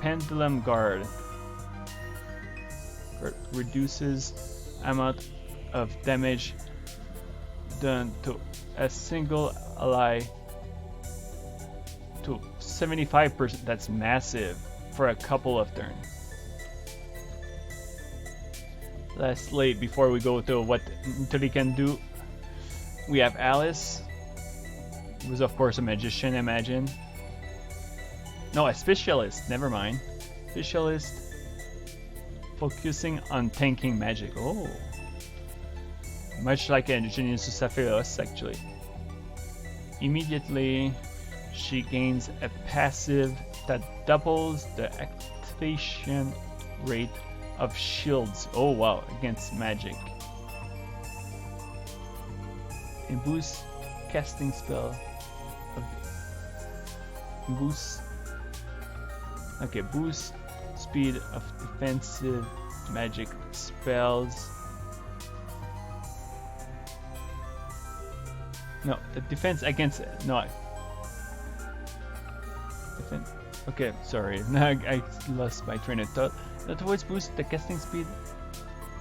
Pendulum Guard reduces amount of damage done to a single ally to 75%. That's massive for a couple of turns. Lastly, before we go to what Italy can do, we have Alice, who's of course a magician, imagine. No, a specialist, never mind. Specialist focusing on tanking magic. Oh. Much like a Genius Saphiros, actually. Immediately, she gains a passive that doubles the activation rate of shields. Oh wow, against magic. And boosts casting spell. Boost speed of defensive magic spells. No, the defense against defense. Okay, sorry. Now I lost my train of thought. That always boosts the casting speed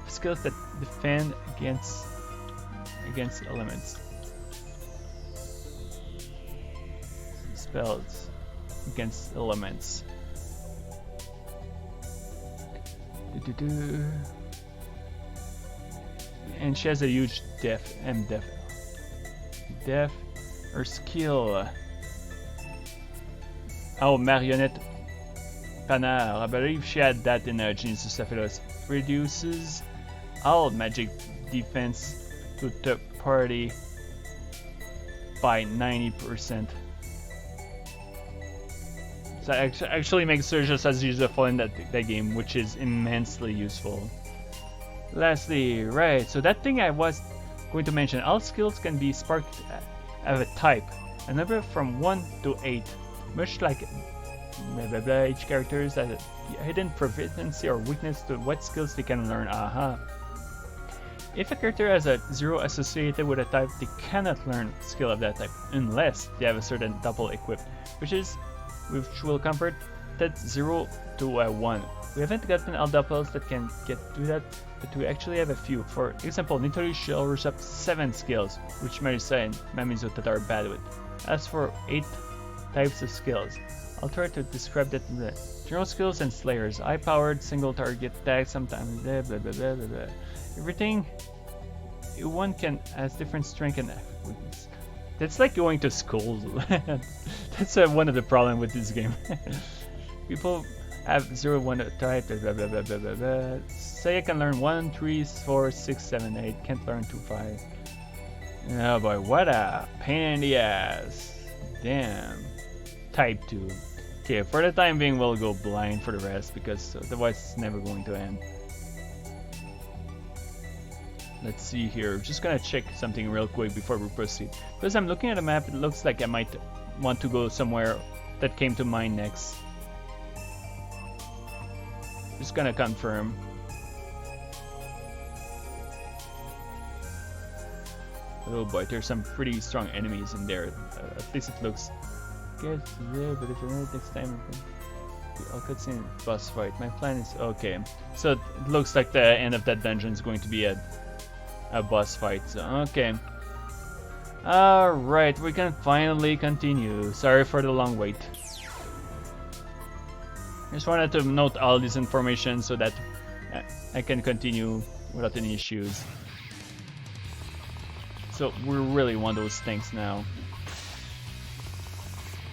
of skills that defend against elements. Spells against elements. And she has a huge def. Her skill. Oh, Marionette Panard. I believe she had that in Genius Saphiros. Reduces all magic defense to the party by 90%. So actually makes her just as useful in that game, which is immensely useful. Lastly, right, so that thing I was going to mention, all skills can be sparked of a type, a number from 1 to 8, much like each character has a hidden proficiency or weakness to what skills they can learn. Aha. If a character has a 0 associated with a type, they cannot learn skill of that type unless they have a certain double equipped, which will convert that 0 to a 1. We haven't gotten all doubles that can do that, but we actually have a few. For example, Nitori shows up 7 skills, which Marisa and Mamizotat are bad with. As for 8 types of skills, I'll try to describe that in the general skills and slayers. High-powered, single target tag, sometimes blah blah blah blah blah. Everything one can has different strength and weakness. That's like going to school. That's one of the problems with this game. People have 0, 1 type, blah, blah, blah, blah, blah, blah. Say I can learn 1, 3, 4, 6, 7, 8. Can't learn 2, 5. Oh boy, what a pain in the ass. Damn. Type 2. Okay, for the time being, we'll go blind for the rest because otherwise it's never going to end. Let's see here. Just gonna check something real quick before we proceed. Because I'm looking at the map, it looks like I might want to go somewhere that came to mind next. Just gonna confirm. Oh boy, there's some pretty strong enemies in there. At least it looks good there, but if you want it next time, I'll cutscene boss fight. My plan is okay. So it looks like the end of that dungeon is going to be a boss fight. So, okay. Alright, we can finally continue. Sorry for the long wait. just wanted to note all this information so that I can continue without any issues. So we really want those things now.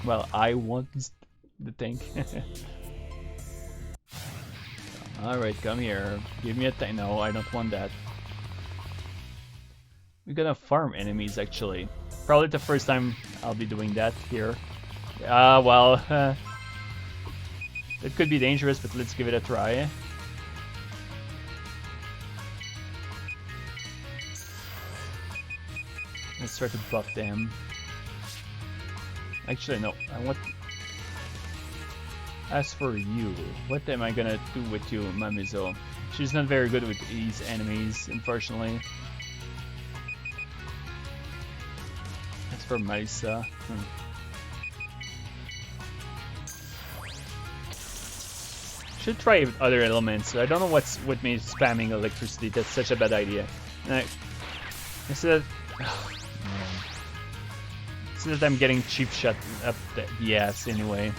Well, I want the tank. Alright, come here. Give me a tank. No, I don't want that. We're gonna farm enemies actually. Probably the first time I'll be doing that here. Well, it could be dangerous, but let's give it a try. Let's try to buff them. Actually, no. I want. As for you, what am I gonna do with you, Mamizo? She's not very good with these enemies, unfortunately. As for Marisa, should try other elements. I don't know what made spamming electricity. That's such a bad idea. And instead, instead of I'm getting cheap shot up the ass anyway.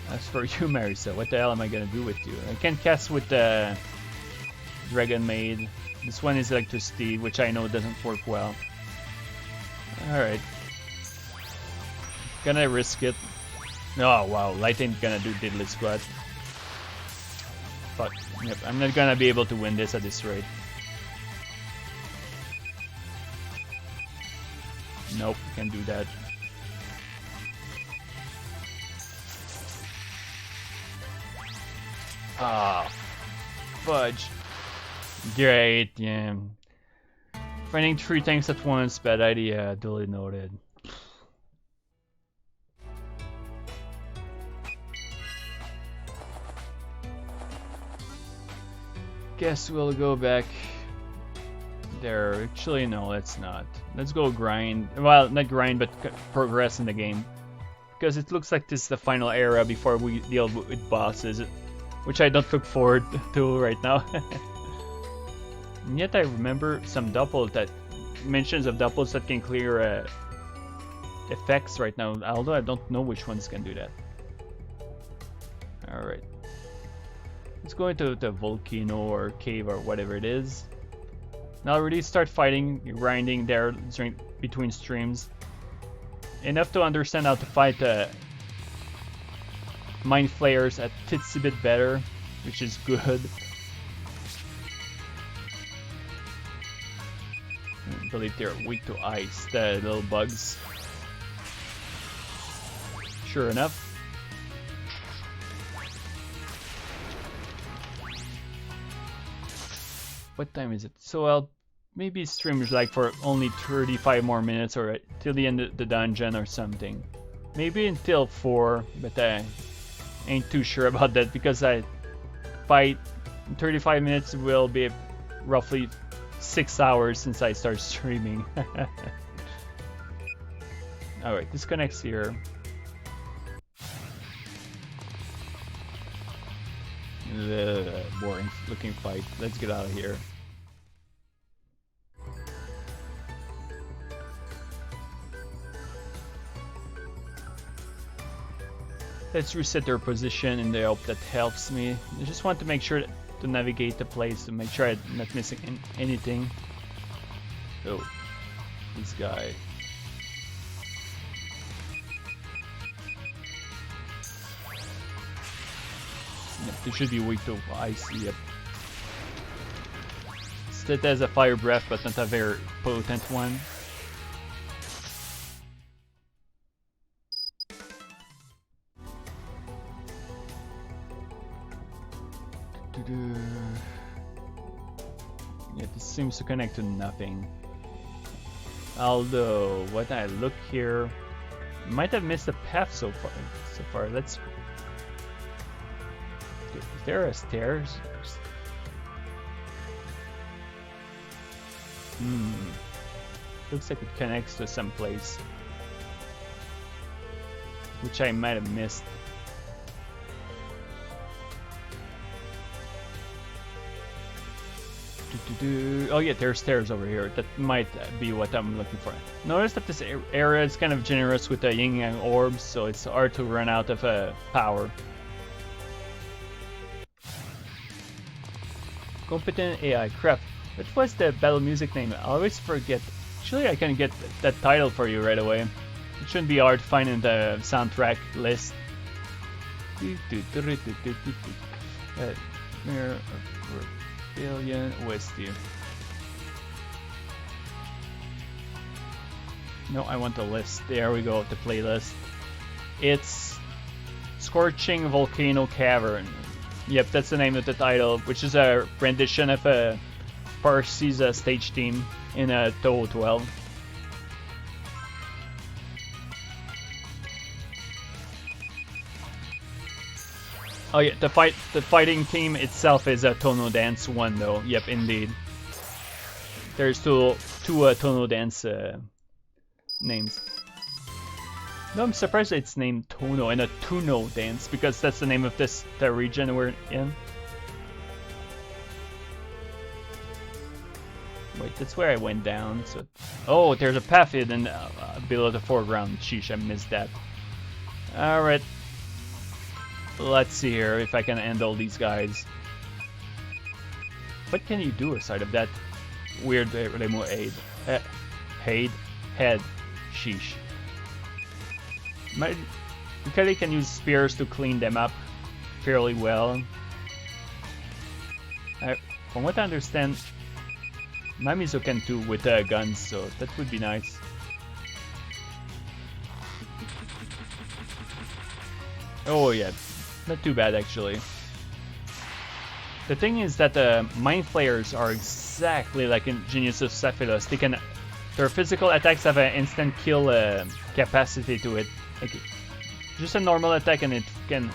As for you, Marisa, what the hell am I gonna do with you? I can't cast with the Dragon Maid. This one is electricity, which I know doesn't work well. Alright. Gonna risk it. Oh wow, light ain't gonna do diddly squat. Fuck. Yep, I'm not gonna be able to win this at this rate. Nope, can't do that. Ah, fudge. Great, yeah. Finding 3 tanks at once, bad idea, duly noted. Guess we'll go back there. Actually, no, let's not. Let's go grind. Well, not grind, but progress in the game. Because it looks like this is the final era before we deal with bosses, which I don't look forward to right now. And yet I remember some doubles that mentions of doubles that can clear effects right now, although I don't know which ones can do that. Alright. Let's go into the volcano or cave or whatever it is. Now really start fighting, grinding there between streams. Enough to understand how to fight mind flayers a titsy bit better, which is good. I believe they're weak to ice, the little bugs. Sure enough. What time is it? So I'll maybe stream like for only 35 more minutes or till the end of the dungeon or something. Maybe until 4, but I ain't too sure about that because by 35 minutes will be roughly 6 hours since I start streaming. Alright, this connects here. Boring looking fight. Let's get out of here. Let's reset their position in the hope that helps me. I just want to make sure to navigate the place to make sure I'm not missing anything. Oh, this guy. Yep, they should be weak to ice. Yep. It has a fire breath, but not a very potent one. Yeah, this seems to connect to nothing. Although, when I look here, might have missed a path so far. Let's. Is there a stairs? Looks like it connects to some place, which I might have missed. Oh yeah, there's stairs over here. That might be what I'm looking for. Notice that this area is kind of generous with the yin yang orbs, so it's hard to run out of power. Competent AI. Crap. What was the battle music name? I always forget. Actually, I can get that title for you right away. It shouldn't be hard to find in the soundtrack list. Rebellion OST. No, I want the list. There we go, the playlist. It's Scorching Volcano Cavern. Yep, that's the name of the title, which is a rendition of Parsy's stage theme in Touhou 12. Oh yeah, the fighting theme itself is a Touhou Dance 1 though. Yep, indeed. There's two Touhou Dance names. No, I'm surprised it's named Touhou and a Touhou Dance because that's the name of the region we're in. Wait, that's where I went down. So, oh, there's a path hidden below the foreground. Sheesh, I missed that. All right. Let's see here if I can handle these guys. What can you do aside of that weird remote aid? Head. Sheesh. Yukari can use spears to clean them up fairly well. From what I understand, Mamizo can too with guns, so that would be nice. Oh yeah. Not too bad actually. The thing is that the Mind Flayers are exactly like in Genius of Cephalus. Their physical attacks have an instant kill capacity to it. Like, just a normal attack and it can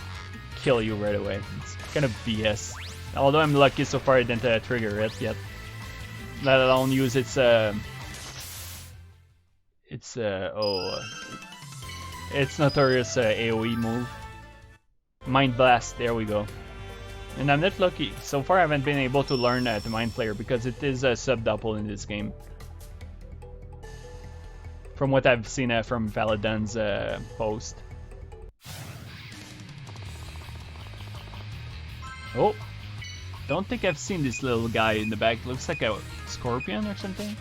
kill you right away. It's kind of BS. Although I'm lucky so far I didn't trigger it yet. Let alone use its notorious AoE move. Mind Blast, there we go. And I'm not lucky. So far I haven't been able to learn the Mind Flayer because it is a sub-double in this game. From what I've seen from Valadon's post. Oh! Don't think I've seen this little guy in the back. Looks like a scorpion or something.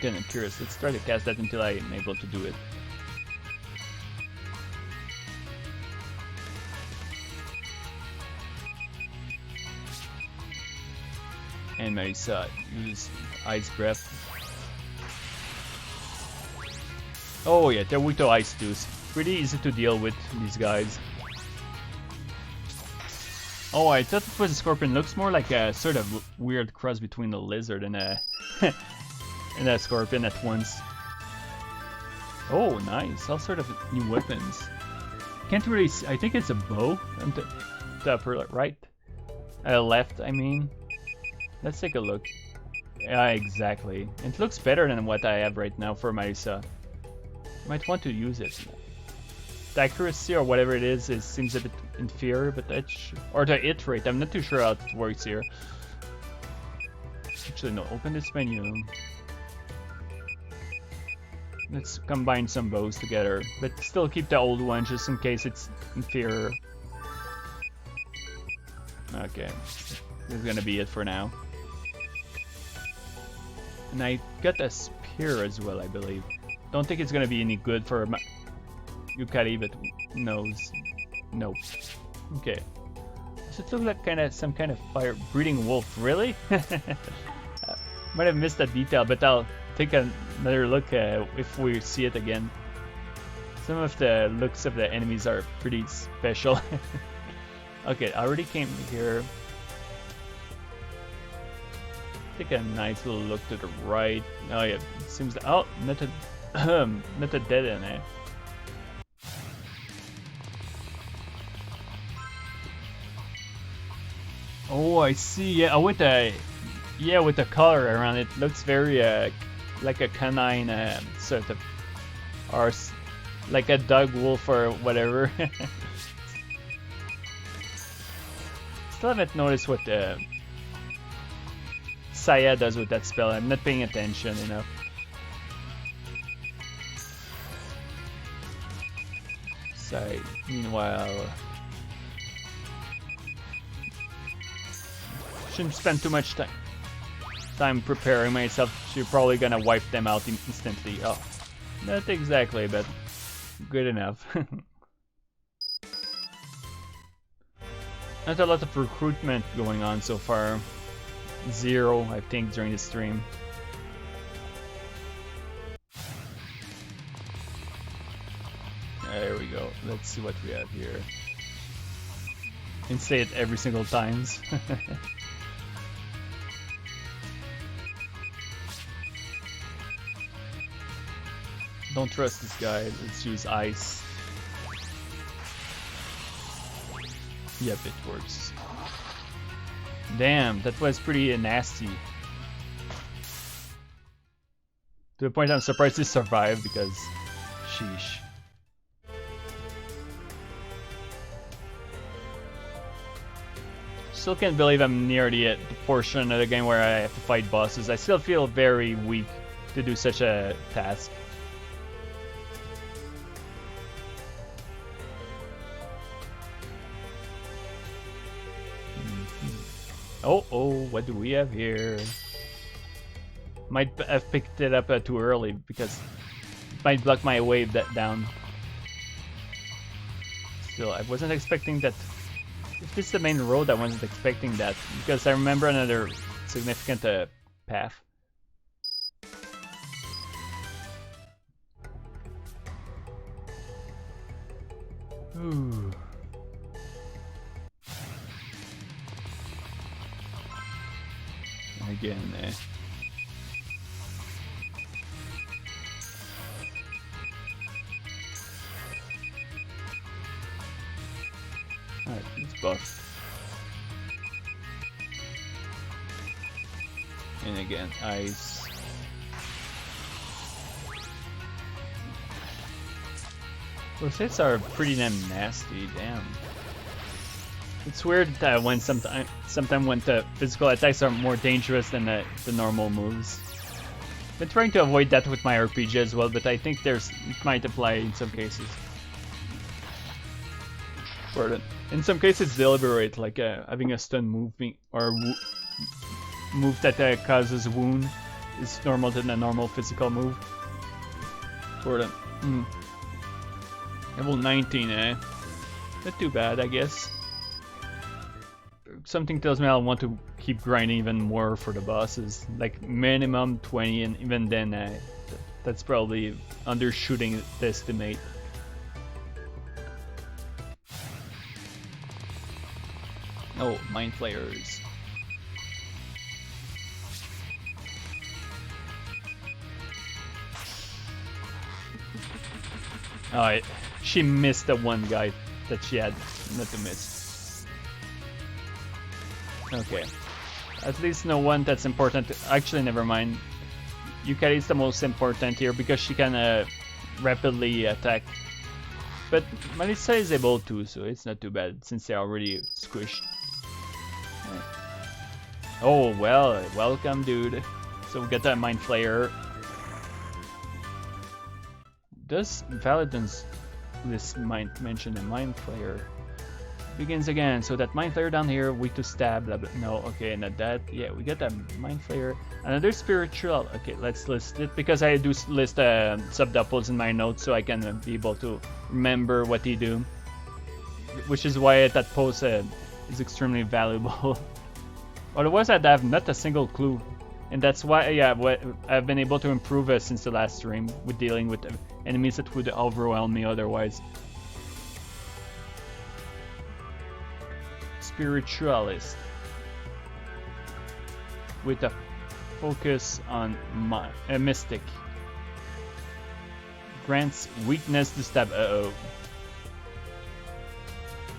Kinda curious. Let's try to cast that until I'm able to do it. And Marisa, use Ice Breath. Oh yeah, they're weak to Ice too. Pretty easy to deal with these guys. Oh, I thought it was a scorpion. Looks more like a sort of weird cross between a lizard and a and a scorpion at once. Oh, nice! All sort of new weapons. Can't really see. I think it's a bow on the upper right, left. I mean. Let's take a look. Yeah, exactly. It looks better than what I have right now for Marisa. Might want to use it. The accuracy or whatever it is seems a bit inferior, but that's or the hit rate. I'm not too sure how it works here. Actually, no. Open this menu. Let's combine some bows together, but still keep the old one just in case it's inferior. Okay, this is gonna be it for now. And I got a spear as well, I believe. Don't think it's gonna be any good for Yukari, but knows. Nope. Okay. Does it look like some kind of fire breeding wolf? Really? Might have missed that detail, but I'll take another look if we see it again. Some of the looks of the enemies are pretty special. Okay, I already came here. Take a nice little look to the right. Oh yeah, seems to, oh, not a dead end, eh? Oh, I see. Yeah, with the color around it, looks very like a canine sort of, or like a dog wolf or whatever. still haven't noticed what Saya does with that spell. I'm not paying attention enough. Sai, meanwhile, shouldn't spend too much time preparing myself. You're probably gonna wipe them out instantly. Oh, not exactly, but good enough. Not a lot of recruitment going on so far. 0, I think, during the stream. There we go. Let's see what we have here. And say it every single times. Don't trust this guy. Let's use ice. Yep, it works. Damn, that was pretty nasty. To the point I'm surprised he survived because... sheesh. Still can't believe I'm near the portion of the game where I have to fight bosses. I still feel very weak to do such a task. Oh, what do we have here? Might have picked it up too early because it might block my wave down. Still, I wasn't expecting that. If this is the main road, I wasn't expecting that because I remember another significant path. Ooh. Again, Alright, let's buff. And again, ice. Those hits are pretty damn nasty, damn. It's weird that when sometimes when the physical attacks are more dangerous than the normal moves. I've been trying to avoid that with my RPG as well, but I think it might apply in some cases. In some cases, deliberate, like having a stun moving or move that causes wound is normal than a normal physical move. Level 19, eh? Not too bad, I guess. Something tells me I'll want to keep grinding even more for the bosses, like minimum 20, and even then that's probably undershooting the estimate. Oh, mind flayers. Alright, she missed the one guy that she had not to miss. Okay, at least no one that's important. Actually, never mind. Yukari is the most important here because she can rapidly attack. But Marisa is able to, so it's not too bad since they're already squished. Oh, well, welcome, dude. So we got that Mind Flayer. Does Paladin's list mention a Mind Flayer? Begins again, so that Mind Flayer down here, weak to stab, blah, blah. No, okay, not that. Yeah, we got that Mind Flayer. Another spiritual. Okay, let's list it because I do list sub-dupples in my notes so I can be able to remember what they do. Which is why that post is extremely valuable. Otherwise, I'd have not a single clue. And that's why, yeah, what I've been able to improve since the last stream with dealing with enemies that would overwhelm me otherwise. Spiritualist with a focus on a mystic. Grants weakness to stab.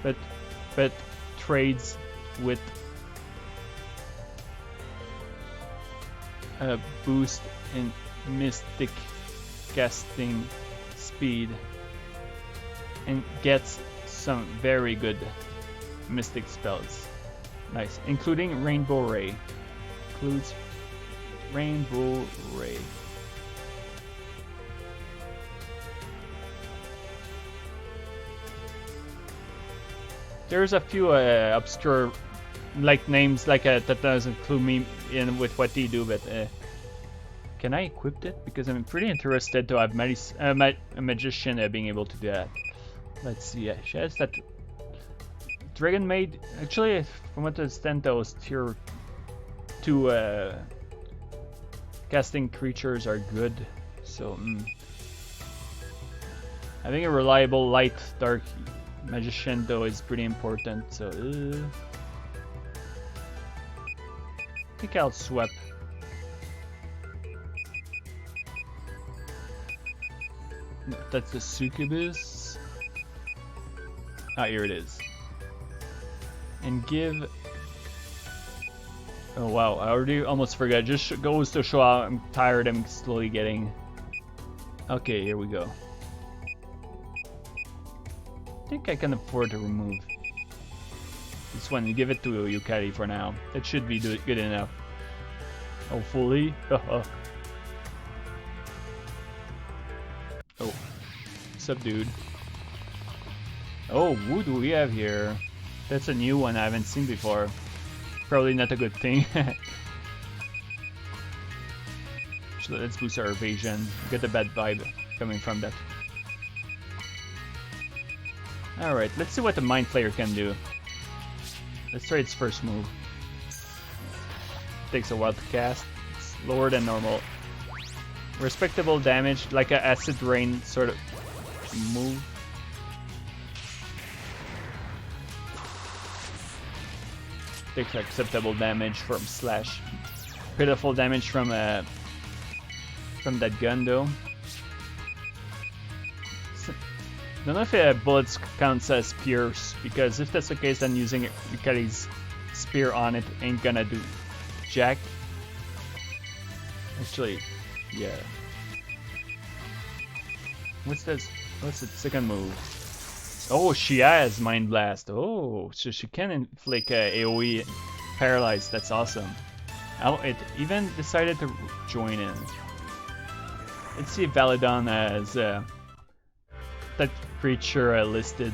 But trades with a boost in mystic casting speed and gets some very good mystic spells. Nice. Including Rainbow Ray. Includes Rainbow Ray. There's a few obscure like names like that doesn't clue me in with what they do, but can I equip it? Because I'm pretty interested to have a magician being able to do that. Let's see. She has that Dragon Maid. Actually, from what I understand, those tier 2 casting creatures are good. So having a reliable light dark magician though is pretty important. So I think I'll swap. No, that's the succubus. Ah, here it is. And give. Oh wow, I already almost forgot. Just goes to show how I'm tired. I'm slowly getting. Okay, here we go. I think I can afford to remove this one and give it to Yukari for now. That should be good enough. Hopefully. Oh, what's up, dude? Oh, who do we have here? That's a new one I haven't seen before. Probably not a good thing. So let's boost our evasion. Get the bad vibe coming from that. Alright, let's see what the Mind Flayer can do. Let's try its first move. Takes a while to cast. It's lower than normal. Respectable damage, like a acid rain sort of move. Takes acceptable damage from slash. Pitiful damage from that gun though. Don't know if bullets counts as pierce, because if that's the case, then using Yukari's spear on it ain't gonna do jack. Actually, yeah. What's this? What's the second move? Oh, she has Mind Blast. Oh, so she can inflict AoE paralyzed. That's awesome. Oh, it even decided to join in. Let's see if Valadon has that creature listed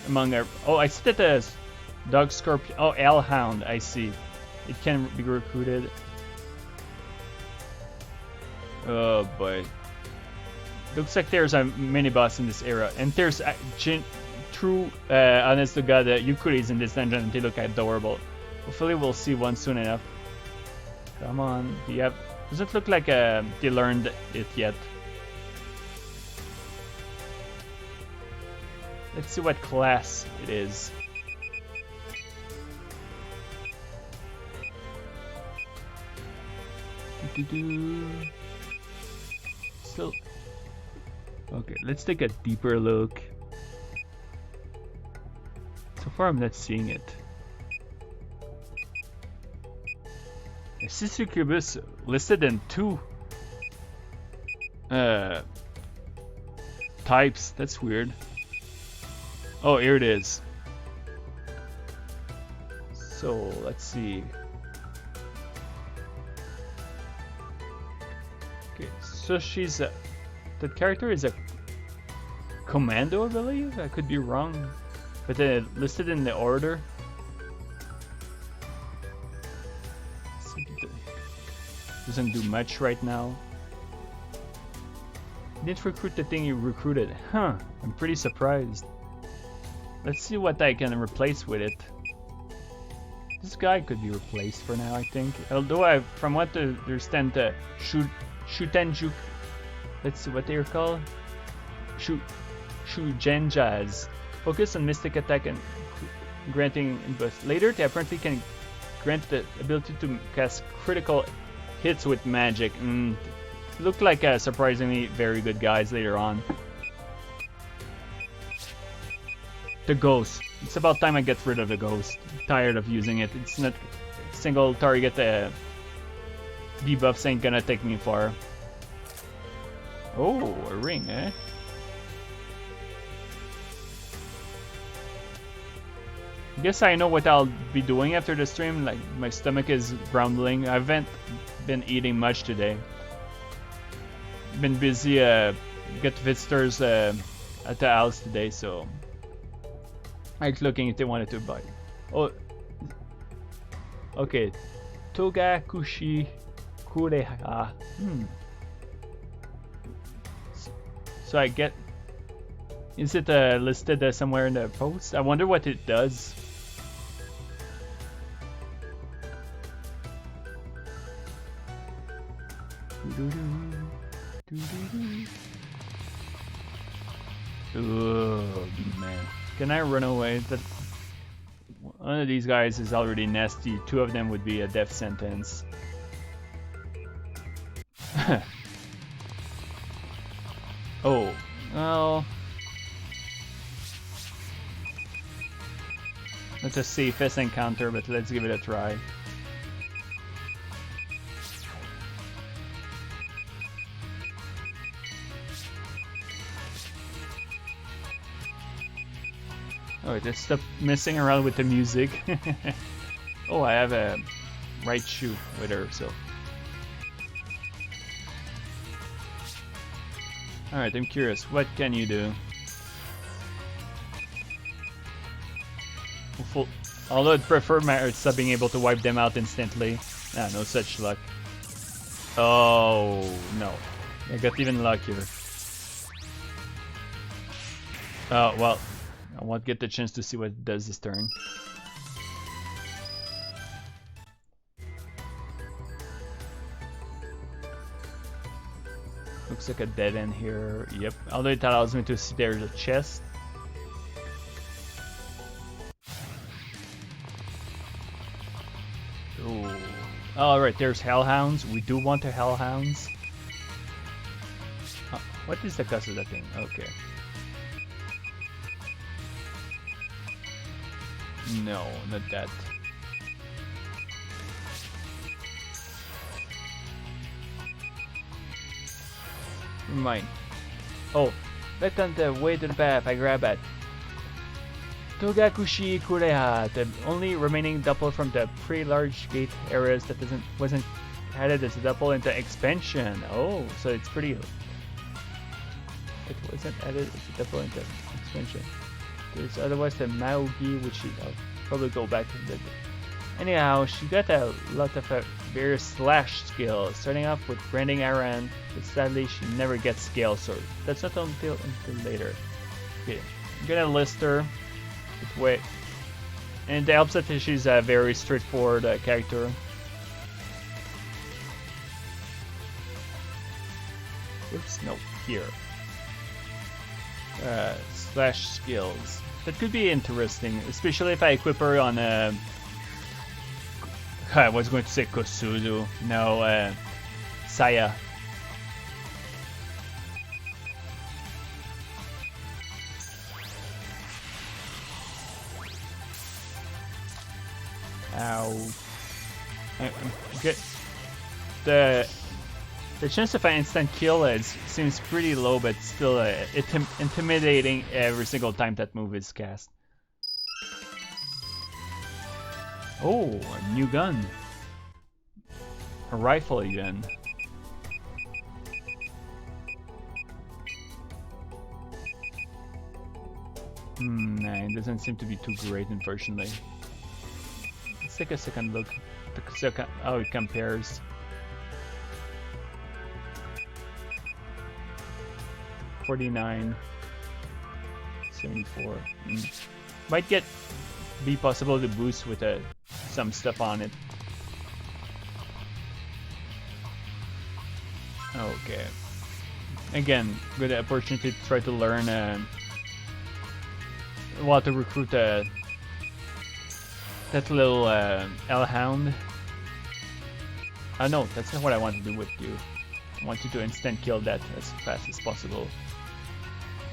among our. Oh, I see that the Dog Scorpion. Oh, Hellhound. I see. It can be recruited. Oh boy. Looks like there's a mini boss in this era, and there's true, honest to god, Yukuris in this dungeon, and they look adorable. Hopefully, we'll see one soon enough. Come on, do you have? Doesn't look like they learned it yet. Let's see what class it is. Still. Okay, let's take a deeper look. So far, I'm not seeing it. I see Succubus listed in 2 types. That's weird. Oh, here it is. So let's see. Okay, so she's a. That character is a commando, I believe. I could be wrong, but listed in the order. Doesn't do much right now. Didn't recruit the thing you recruited. Huh, I'm pretty surprised. Let's see what I can replace with it. This guy could be replaced for now, I think. Although from what I understand, Shutenjuk. Let's see what they're called. Shugenjas. Focus on mystic attack and granting boost. Later, they apparently can grant the ability to cast critical hits with magic. Look like surprisingly very good guys later on. The ghost. It's about time I get rid of the ghost. I'm tired of using it. It's not single target debuffs ain't gonna take me far. Oh, a ring, eh? guess I know what I'll be doing after the stream. Like, my stomach is grumbling. I haven't been eating much today. Been busy, got visitors at the house today, so I was looking if they wanted to buy. Oh, okay. Togakushi Kureha. So I get. Is it listed somewhere in the post? I wonder what it does. Oh man, can I run away? That one of these guys is already nasty. Two of them would be a death sentence. Oh, well, not the safest encounter, but let's give it a try. Oh, just stop messing around with the music. Oh, I have a right shoe with her, so. Alright, I'm curious. What can you do? Although I'd prefer my Ursa being able to wipe them out instantly. Ah, no such luck. Oh, no. I got even luckier. Oh, well. I won't get the chance to see what it does this turn. Looks like a dead end here. Yep. Although it allows me to see there's a chest. Ooh. Alright, there's hellhounds. We do want the hellhounds. What is the cost of that thing? Okay. No, not that. Mine. Oh, let on the way to the path. I grab it. Togakushi Kureha, the only remaining double from the pre-large gate areas that wasn't added as a double into expansion. Oh, so it's pretty. It wasn't added as a double into expansion. There's otherwise the Maogi, which I'll probably go back to the. Anyhow, she got a lot of various slash skills, starting off with branding Aran, but sadly she never gets scale sword. That's not until later. Okay, I'm gonna list her. Wait, and it helps that she's a very straightforward character. Oops, no, here. Slash skills. That could be interesting, especially if I equip her on I was going to say Kosuzu. No, Saya. Ow. Get the chance of an instant kill seems pretty low, but still intimidating every single time that move is cast. Oh, a new gun. A rifle again. Nah, it doesn't seem to be too great, unfortunately. Let's take a second look. How it compares. 49, 74. Might be possible to boost with some stuff on it. Okay. Again, good opportunity to try to learn how to recruit that little Hellhound. No, that's not what I want to do with you. I want you to instant kill that as fast as possible.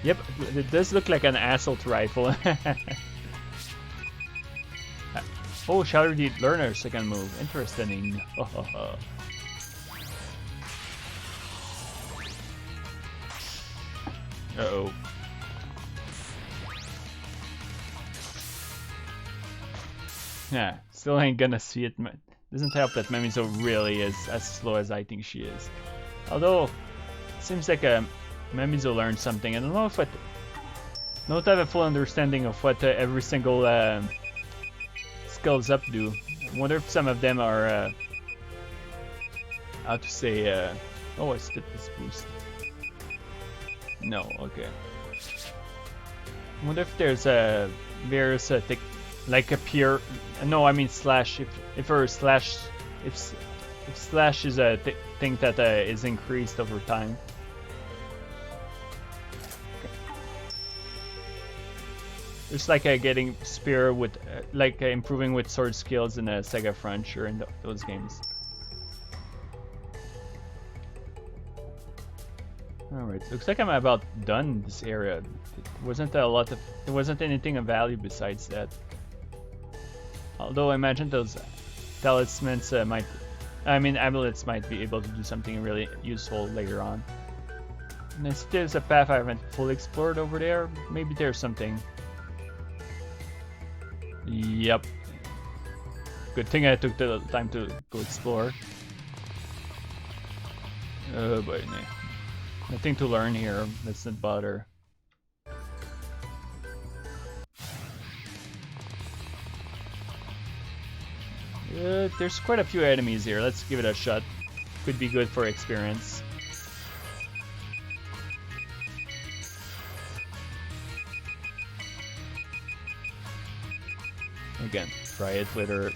Yep, it does look like an assault rifle. Oh, Shadow the Learner, second move. Interesting. Uh-oh. Yeah, still ain't gonna see it. Doesn't help that Memizo really is as slow as I think she is. Although, it seems like Memizo learned something. I don't know if I don't have a full understanding of what every single skills up do. I wonder if some of them are, how to say, oh, I skipped this boost. No, okay. I wonder if there's various like a pure. No, I mean slash. If slash is a thing that is increased over time. Okay. It's like getting spear with like improving with sword skills in Sega Frontier in those games. Alright, looks like I'm about done in this area. There wasn't anything of value besides that. Although I imagine those talismans amulets might be able to do something really useful later on. And there's a path I haven't fully explored over there. Maybe there's something. Yep. Good thing I took the time to go explore. Oh boy, no. Nothing to learn here. Let's not bother. There's quite a few enemies here. Let's give it a shot. Could be good for experience. Again, try it with her.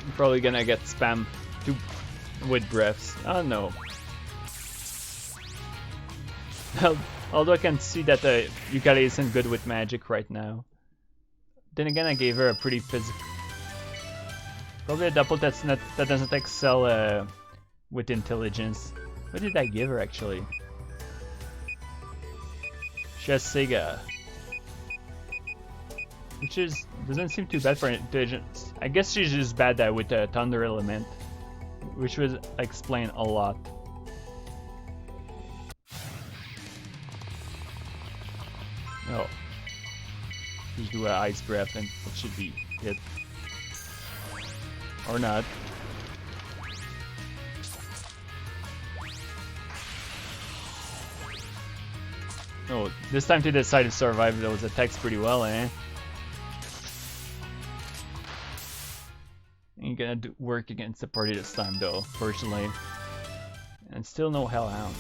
I'm probably gonna get spam with breaths. Oh no. Although I can see that Yukari isn't good with magic right now. Then again, I gave her a pretty physical. Probably a double that doesn't excel with intelligence. What did I give her actually? She has Sega, which doesn't seem too bad for intelligence. I guess she's just bad with the thunder element, which would explain a lot. Oh, just do an ice breath and it should be it, or not. Oh, this time they decided to survive those attacks pretty well, eh? Ain't gonna work against the party this time though, personally. And still no Hellhound.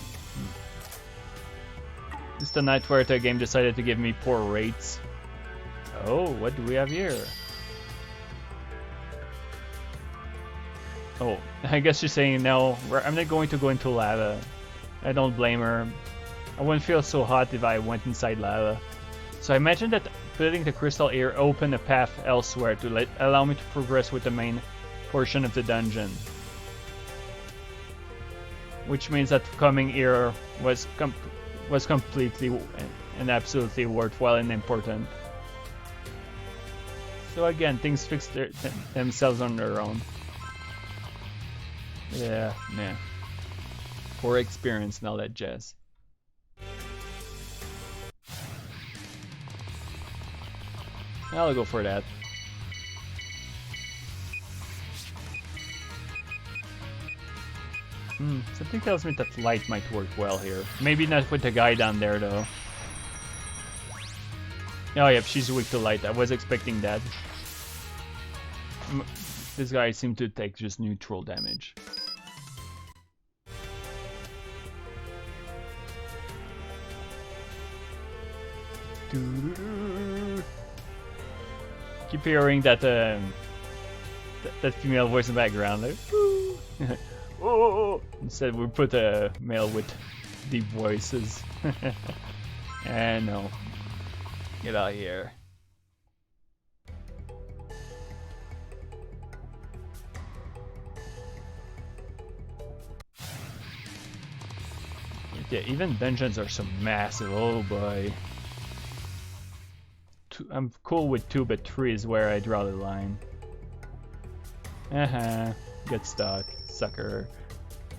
This is the night where the game decided to give me poor rates. Oh, what do we have here? Oh, I guess she's saying no, I'm not going to go into lava. I don't blame her. I wouldn't feel so hot if I went inside lava. So I imagine that putting the crystal here opened a path elsewhere to allow me to progress with the main portion of the dungeon. Which means that coming here was completely and absolutely worthwhile and important. So again, things fix themselves on their own. Yeah, man. Poor experience and all that jazz. I'll go for that. Something tells me that light might work well here. Maybe not with the guy down there though. Oh yep, she's weak to light. I was expecting that. This guy seemed to take just neutral damage. Keep hearing that that female voice in the background. Like, oh! Instead, we put a male with deep voices. And no, get out of here. Yeah, even dungeons are so massive. Oh boy. I'm cool with 2, but 3 is where I draw the line. Get stuck, sucker.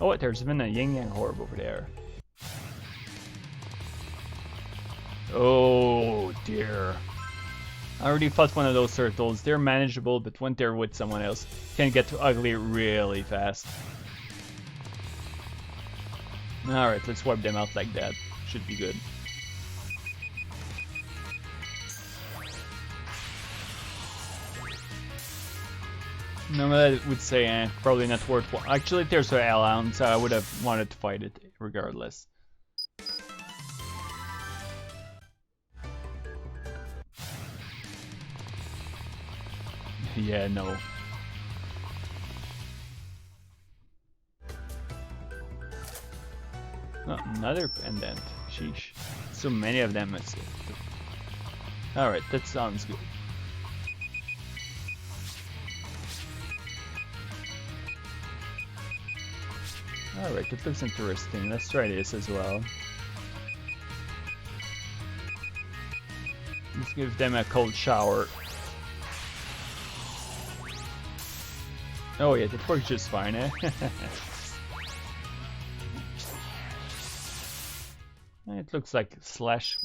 Oh, there's even a yin yang orb over there. Oh dear. I already fought one of those turtles. They're manageable, but when they're with someone else, can get ugly really fast. Alright, let's wipe them out like that. Should be good. Normally I would say, probably not worth it. Actually, if there's an L-Hound, so I would have wanted to fight it regardless. Yeah, no. Oh, another pendant. Sheesh. So many of them. Alright, that sounds good. Alright, that looks interesting. Let's try this as well. Let's give them a cold shower. Oh yeah, that works just fine, eh? It looks like Slash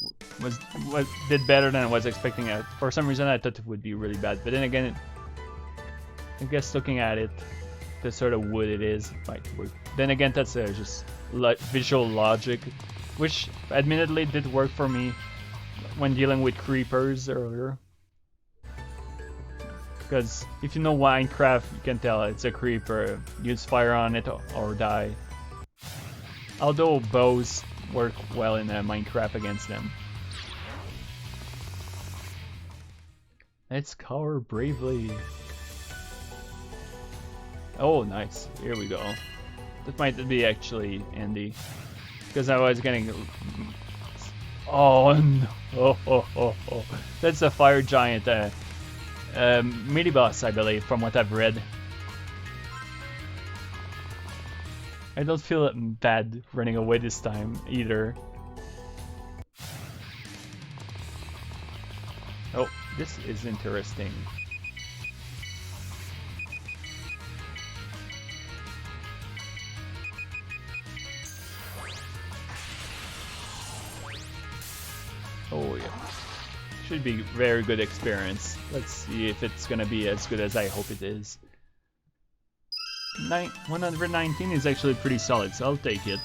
did better than I was expecting. For some reason I thought it would be really bad, but then again, I guess looking at it, the sort of wood it is might work. Then again, that's just visual logic, which admittedly did work for me when dealing with creepers earlier. Because if you know Minecraft, you can tell it's a creeper. Use fire on it or die. Although bows work well in Minecraft against them. Let's cower bravely. Oh, nice. Here we go. That might be actually handy. Because I was getting... Oh, no. Oh. That's a fire giant mini boss, I believe, from what I've read. I don't feel bad running away this time either. Oh, this is interesting. Oh yeah. Should be very good experience. Let's see if it's gonna be as good as I hope it is. 119 is actually pretty solid, so I'll take it.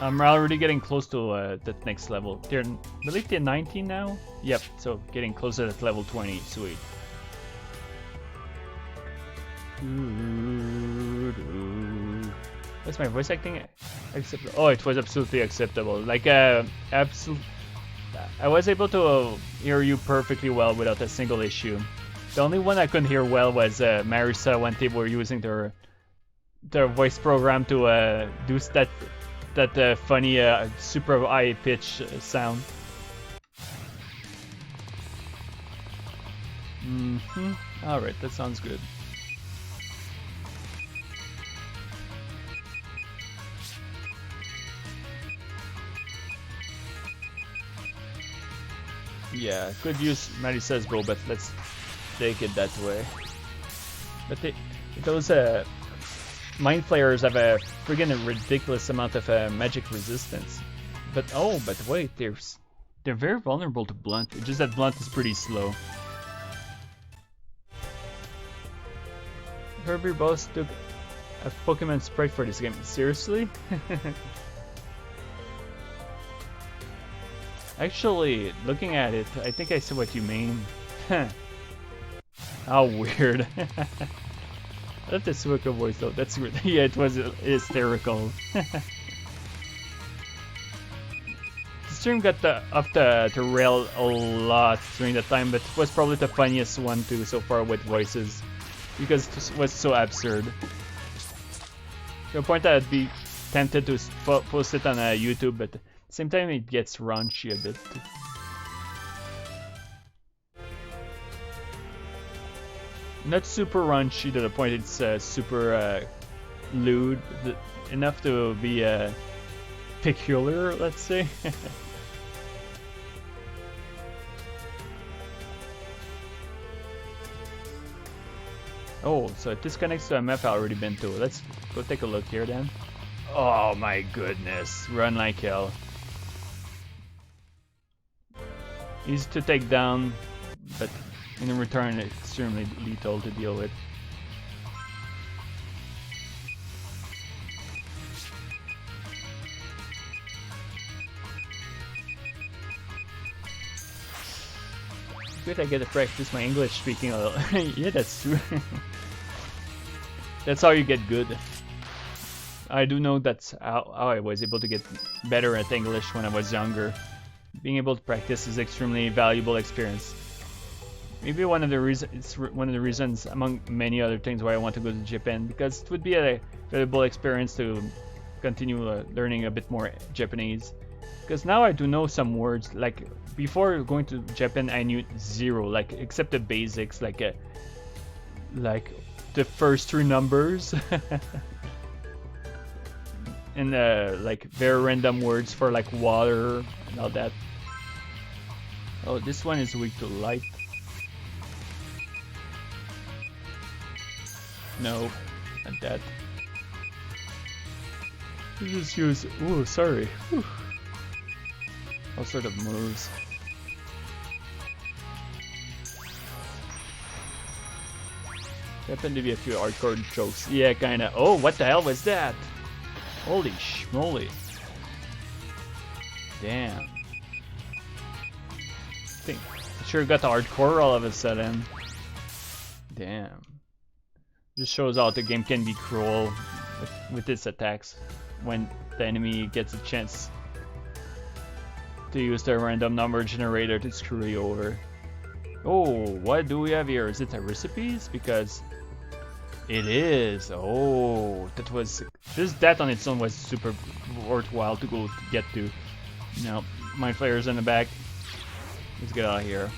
I'm already getting close to that next level. I believe they're 19 now? Yep, so getting closer to level 20. Sweet. What's my voice acting? Acceptable. Oh, it was absolutely acceptable. Like, I was able to hear you perfectly well without a single issue. The only one I couldn't hear well was Marisa when they were using their voice program to do that funny super high pitch sound. Alright, that sounds good. Yeah, could use Marisa's bow, but let's take it that way. But those mind flayers have a friggin' ridiculous amount of magic resistance. But wait, they're very vulnerable to blunt. It's just that blunt is pretty slow. Herbie Boss took a Pokemon sprite for this game. Seriously? Actually, looking at it, I think I see what you mean. How weird. I love the Suika voice though. That's weird. Yeah, it was hysterical. The stream got off the rail a lot during the time, but it was probably the funniest one too so far with voices, because it was so absurd. To a point that I'd be tempted to post it on YouTube, but at the same time it gets raunchy a bit. Not super raunchy to the point it's super lewd, enough to be peculiar, let's say. Oh, so this connects to a map I've already been to. Let's go take a look here then. Oh my goodness, run like hell. Easy to take down, but in return extremely lethal to deal with. Good, I get to practice my English speaking a little. Yeah, that's true. That's how you get good. I do know that's how I was able to get better at English when I was younger. Being able to practice is extremely valuable experience. Maybe one of the reasons among many other things why I want to go to Japan, because it would be a valuable experience to continue learning a bit more Japanese. Because now I do know some words. Like before going to Japan, I knew zero, like except the basics, like the first three numbers. And like very random words for like water and all that. Oh, this one is weak to light. No, not that. You just use. Ooh, sorry. Whew. All sort of moves. There happened to be a few hardcore jokes. Yeah, kinda. Oh, what the hell was that? Holy schmoly. Damn. I sure got the hardcore all of a sudden. Damn. Just shows how the game can be cruel with its attacks when the enemy gets a chance to use the random number generator to screw you over. Oh, what do we have here? Is it a recipes? Because it is. Oh, that was just that on its own was super worthwhile to go to get to. Now, mind flayers in the back. Let's get out of here.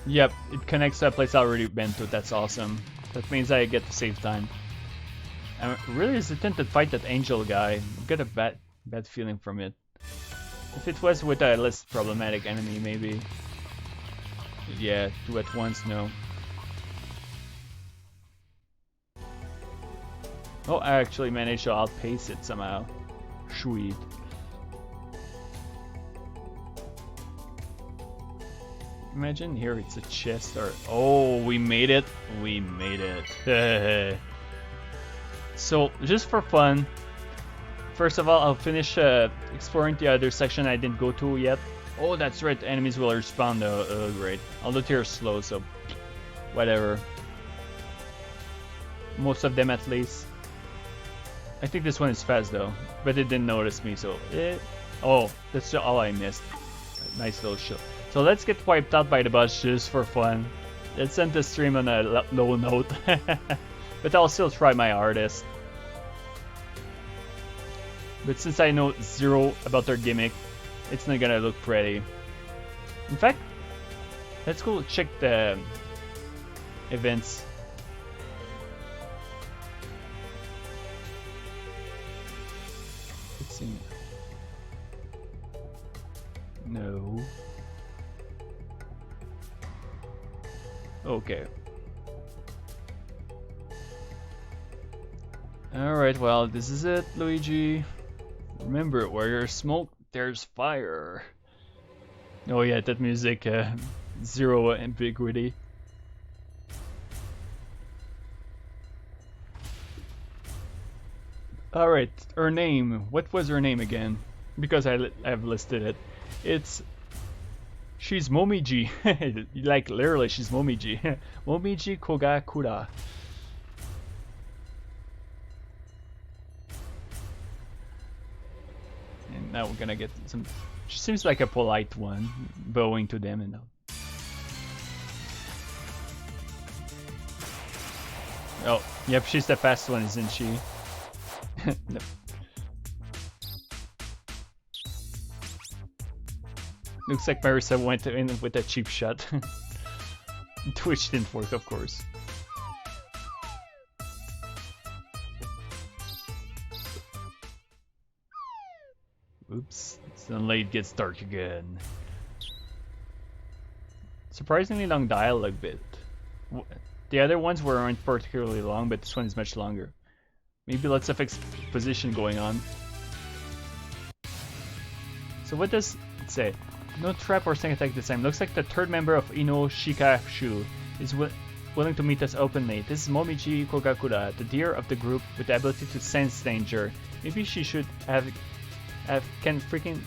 Yep, it connects to a place I've already been to. That's awesome. That means I get to save time. I'm really hesitant to fight that angel guy. I get a bad feeling from it. If it was with a less problematic enemy, maybe. Yeah, two at once, no. Oh, I actually managed to outpace it somehow. Sweet. Imagine here it's a chest or... Oh, we made it. We made it. So, just for fun, first of all, I'll finish exploring the other section I didn't go to yet. Oh, that's right, enemies will respawn though. Oh, great. Although they're slow, so whatever. Most of them at least. I think this one is fast though, but it didn't notice me, so oh, that's all I missed. Nice little show. So let's get wiped out by the boss just for fun. Let's end the stream on a low note. But I'll still try my hardest. But since I know zero about their gimmick, it's not gonna look pretty. In fact, let's go check the events. Let's see. No. Okay. Alright, well, this is it, Luigi. Remember, where there's smoke, there's fire. Oh yeah, that music, zero ambiguity. Alright, her name. What was her name again? Because I've listed it. She's Momiji. Like, literally, she's Momiji. Momiji Kogakura. And now we're gonna get some... She seems like a polite one, bowing to them and all. Oh, yep, she's the fast one, isn't she? No. Looks like Marissa went in with a cheap shot. Twitch didn't work, of course. Oops, suddenly it gets dark again. Surprisingly long dialogue bit. The other ones weren't particularly long, but this one is much longer. Maybe lots of exposition going on. So what does it say? No trap or snake attack this time. Looks like the third member of Inozuka is willing to meet us openly. This is Momiji Kogakura, the deer of the group with the ability to sense danger. Maybe she should have can freaking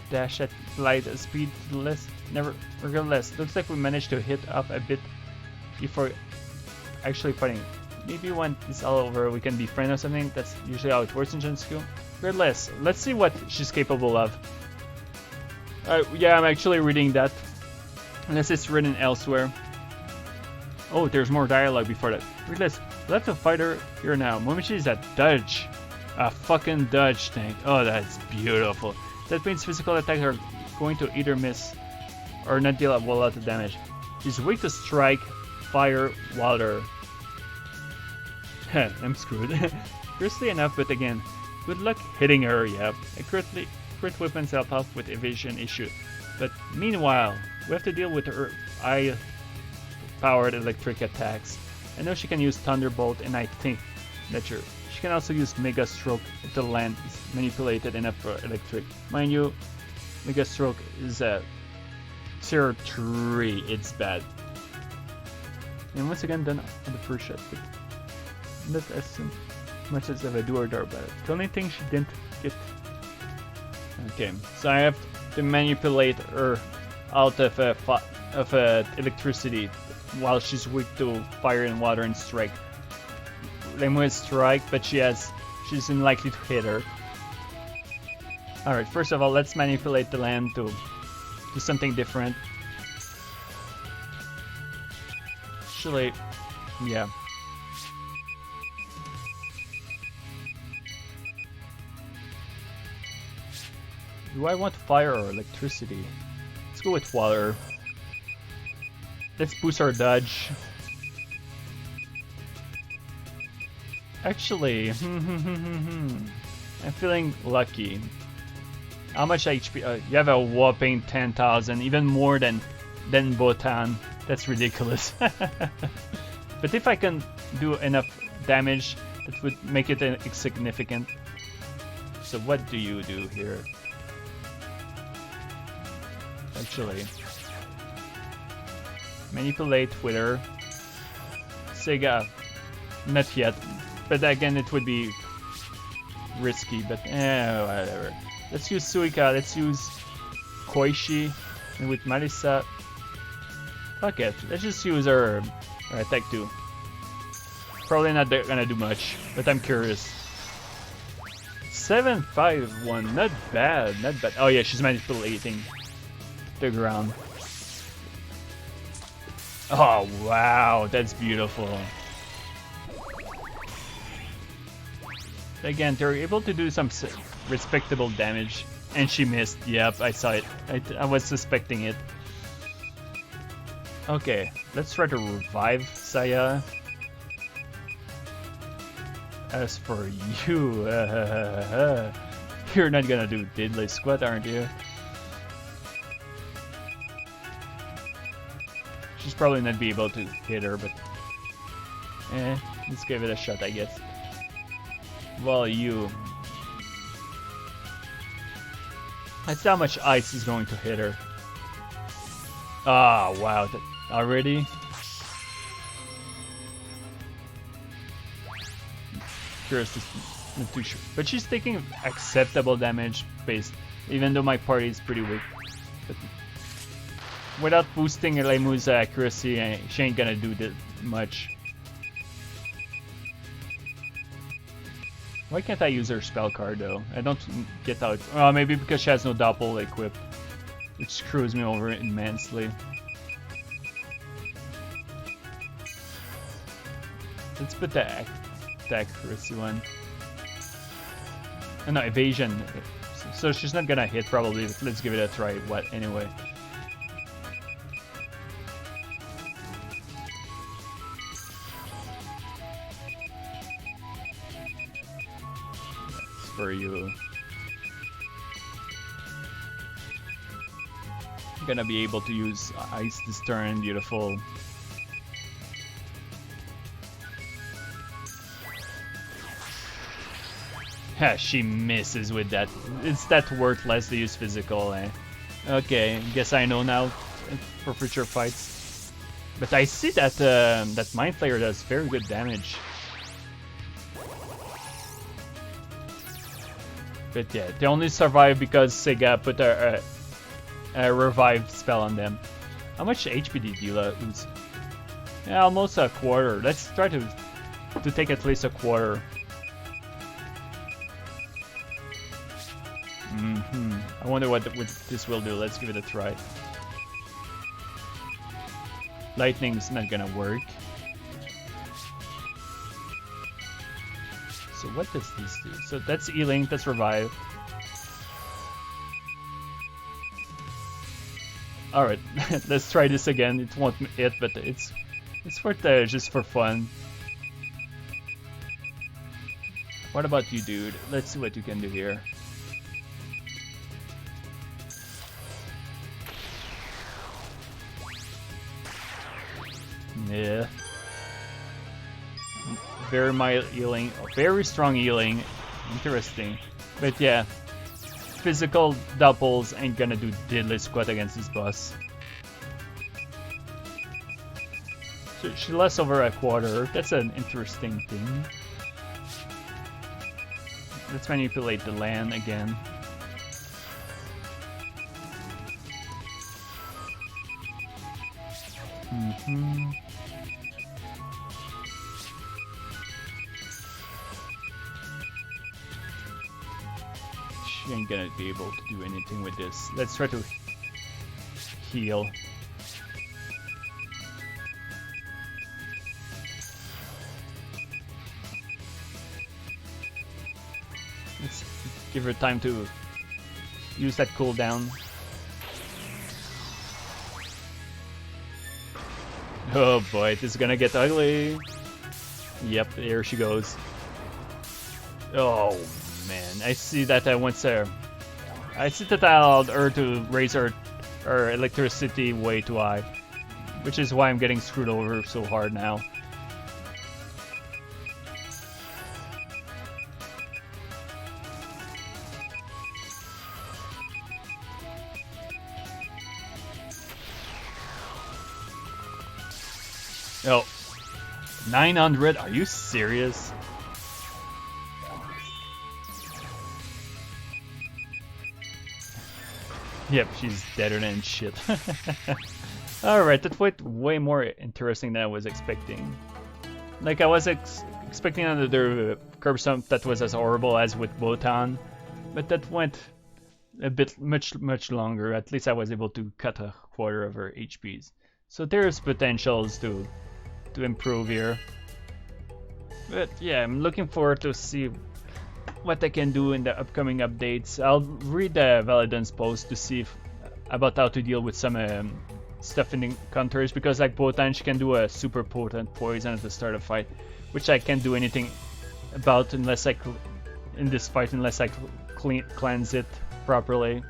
dash at light speed less. Never, regardless. Looks like we managed to hit up a bit before actually fighting. Maybe when it's all over, we can be friends or something. That's usually how it works in Gen School. Regardless, let's see what she's capable of. Yeah, I'm actually reading that. Unless it's written elsewhere. Oh, there's more dialogue before that. Regardless, let's fight her here now. Momiji is a dodge. A fucking dodge tank. Oh, that's beautiful. That means physical attacks are going to either miss or not deal a whole lot of damage. She's weak to strike, fire, water. I'm screwed. Curiously enough, but again, good luck hitting her, yep. Crit weapons help out with evasion issue. But meanwhile, we have to deal with her eye-powered electric attacks. I know she can use Thunderbolt, and I think that she can also use Mega Stroke if the land is manipulated enough for electric. Mind you, Mega Stroke is a tier 3, it's bad. And once again done on the first shot, but not as much as if I do or die about it. The only thing she didn't get. Okay, so I have to manipulate her out of electricity while she's weak to fire and water and strike. Lemon strike, but she's unlikely to hit her. Alright, first of all, let's manipulate the land to do something different. Actually, yeah. Do I want fire or electricity? Let's go with water. Let's boost our dodge. Actually, I'm feeling lucky. How much HP? You have a whopping 10,000, even more than Botan. That's ridiculous. But if I can do enough damage, that would make it insignificant. So what do you do here? Actually, manipulate with her. Sega, not yet. But again, it would be risky, but whatever. Let's use Suika, let's use Koishi, and with Marisa, fuck it, let's just use her attack 2. Probably not gonna do much, but I'm curious. 751, not bad, not bad. Oh yeah, she's manipulating the ground. Oh wow, that's beautiful. Again, they're able to do some respectable damage, and she missed. Yep, I saw it. I was suspecting it. Okay, let's try to revive Saya. As for you, you're not gonna do diddly squat, aren't you? She's probably not be able to hit her, but let's give it a shot, I guess. Well, you. That's how much ice is going to hit her. Ah, wow, that already? Curious, not too sure. But she's taking acceptable damage based, even though my party is pretty weak. But without boosting Leimu's accuracy, she ain't gonna do that much. Why can't I use her spell card though? I don't get how it... Oh, maybe because she has no doppel equipped, which screws me over immensely. Let's put the accuracy one. Oh, no, evasion. So she's not gonna hit probably. Let's give it a try. What anyway? For you. Gonna be able to use ice this turn. Beautiful. Ha, she misses with that. It's that worthless to use physical, eh? Okay, guess I know now for future fights. But I see that that Mind Flayer does very good damage. But yeah, they only survive because Sega put a revive spell on them. How much HP did you lose? Yeah, almost a quarter. Let's try to take at least a quarter. I wonder what this will do. Let's give it a try. Lightning's not gonna work. So what does this do? So that's healing, that's revive. Alright, let's try this again. It won't hit, but it's worth just for fun. What about you, dude? Let's see what you can do here. Yeah. Very mild healing, very strong healing. Interesting. But yeah, physical doubles ain't gonna do diddly squat against this boss. So she lost over a quarter. That's an interesting thing. Let's manipulate the land again. She ain't gonna be able to do anything with this. Let's try to heal. Let's give her time to use that cooldown. Oh boy, this is gonna get ugly. Yep, here she goes. Oh man, I see that I see that I allowed her to raise her electricity way too high, which is why I'm getting screwed over so hard now. Oh, 900? Are you serious? Yep, she's deader than shit. Alright, that went way more interesting than I was expecting. Like, I was expecting another curb stomp that was as horrible as with Botan, but that went a bit much longer. At least I was able to cut a quarter of her HPs. So there's potentials to improve here. But yeah, I'm looking forward to see what I can do in the upcoming updates. I'll read Valadon's post to see about how to deal with some stuff in the encounters, because like Botan, she can do a super potent poison at the start of fight, which I can't do anything about unless I cleanse it properly.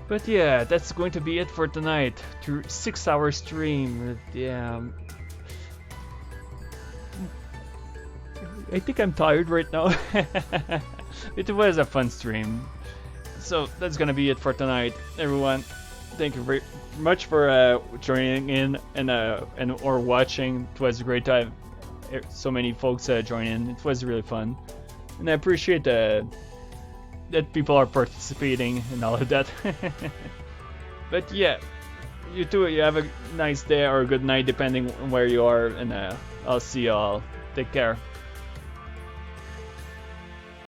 But yeah, that's going to be it for tonight. 6-hour stream. Yeah. I think I'm tired right now. It was a fun stream. So that's gonna be it for tonight, everyone. Thank you very much for joining in and or watching. It was great to have so many folks join in. It was really fun, and I appreciate that people are participating and all of that. But yeah, you too. You have a nice day or a good night, depending on where you are, and I'll see y'all. Take care.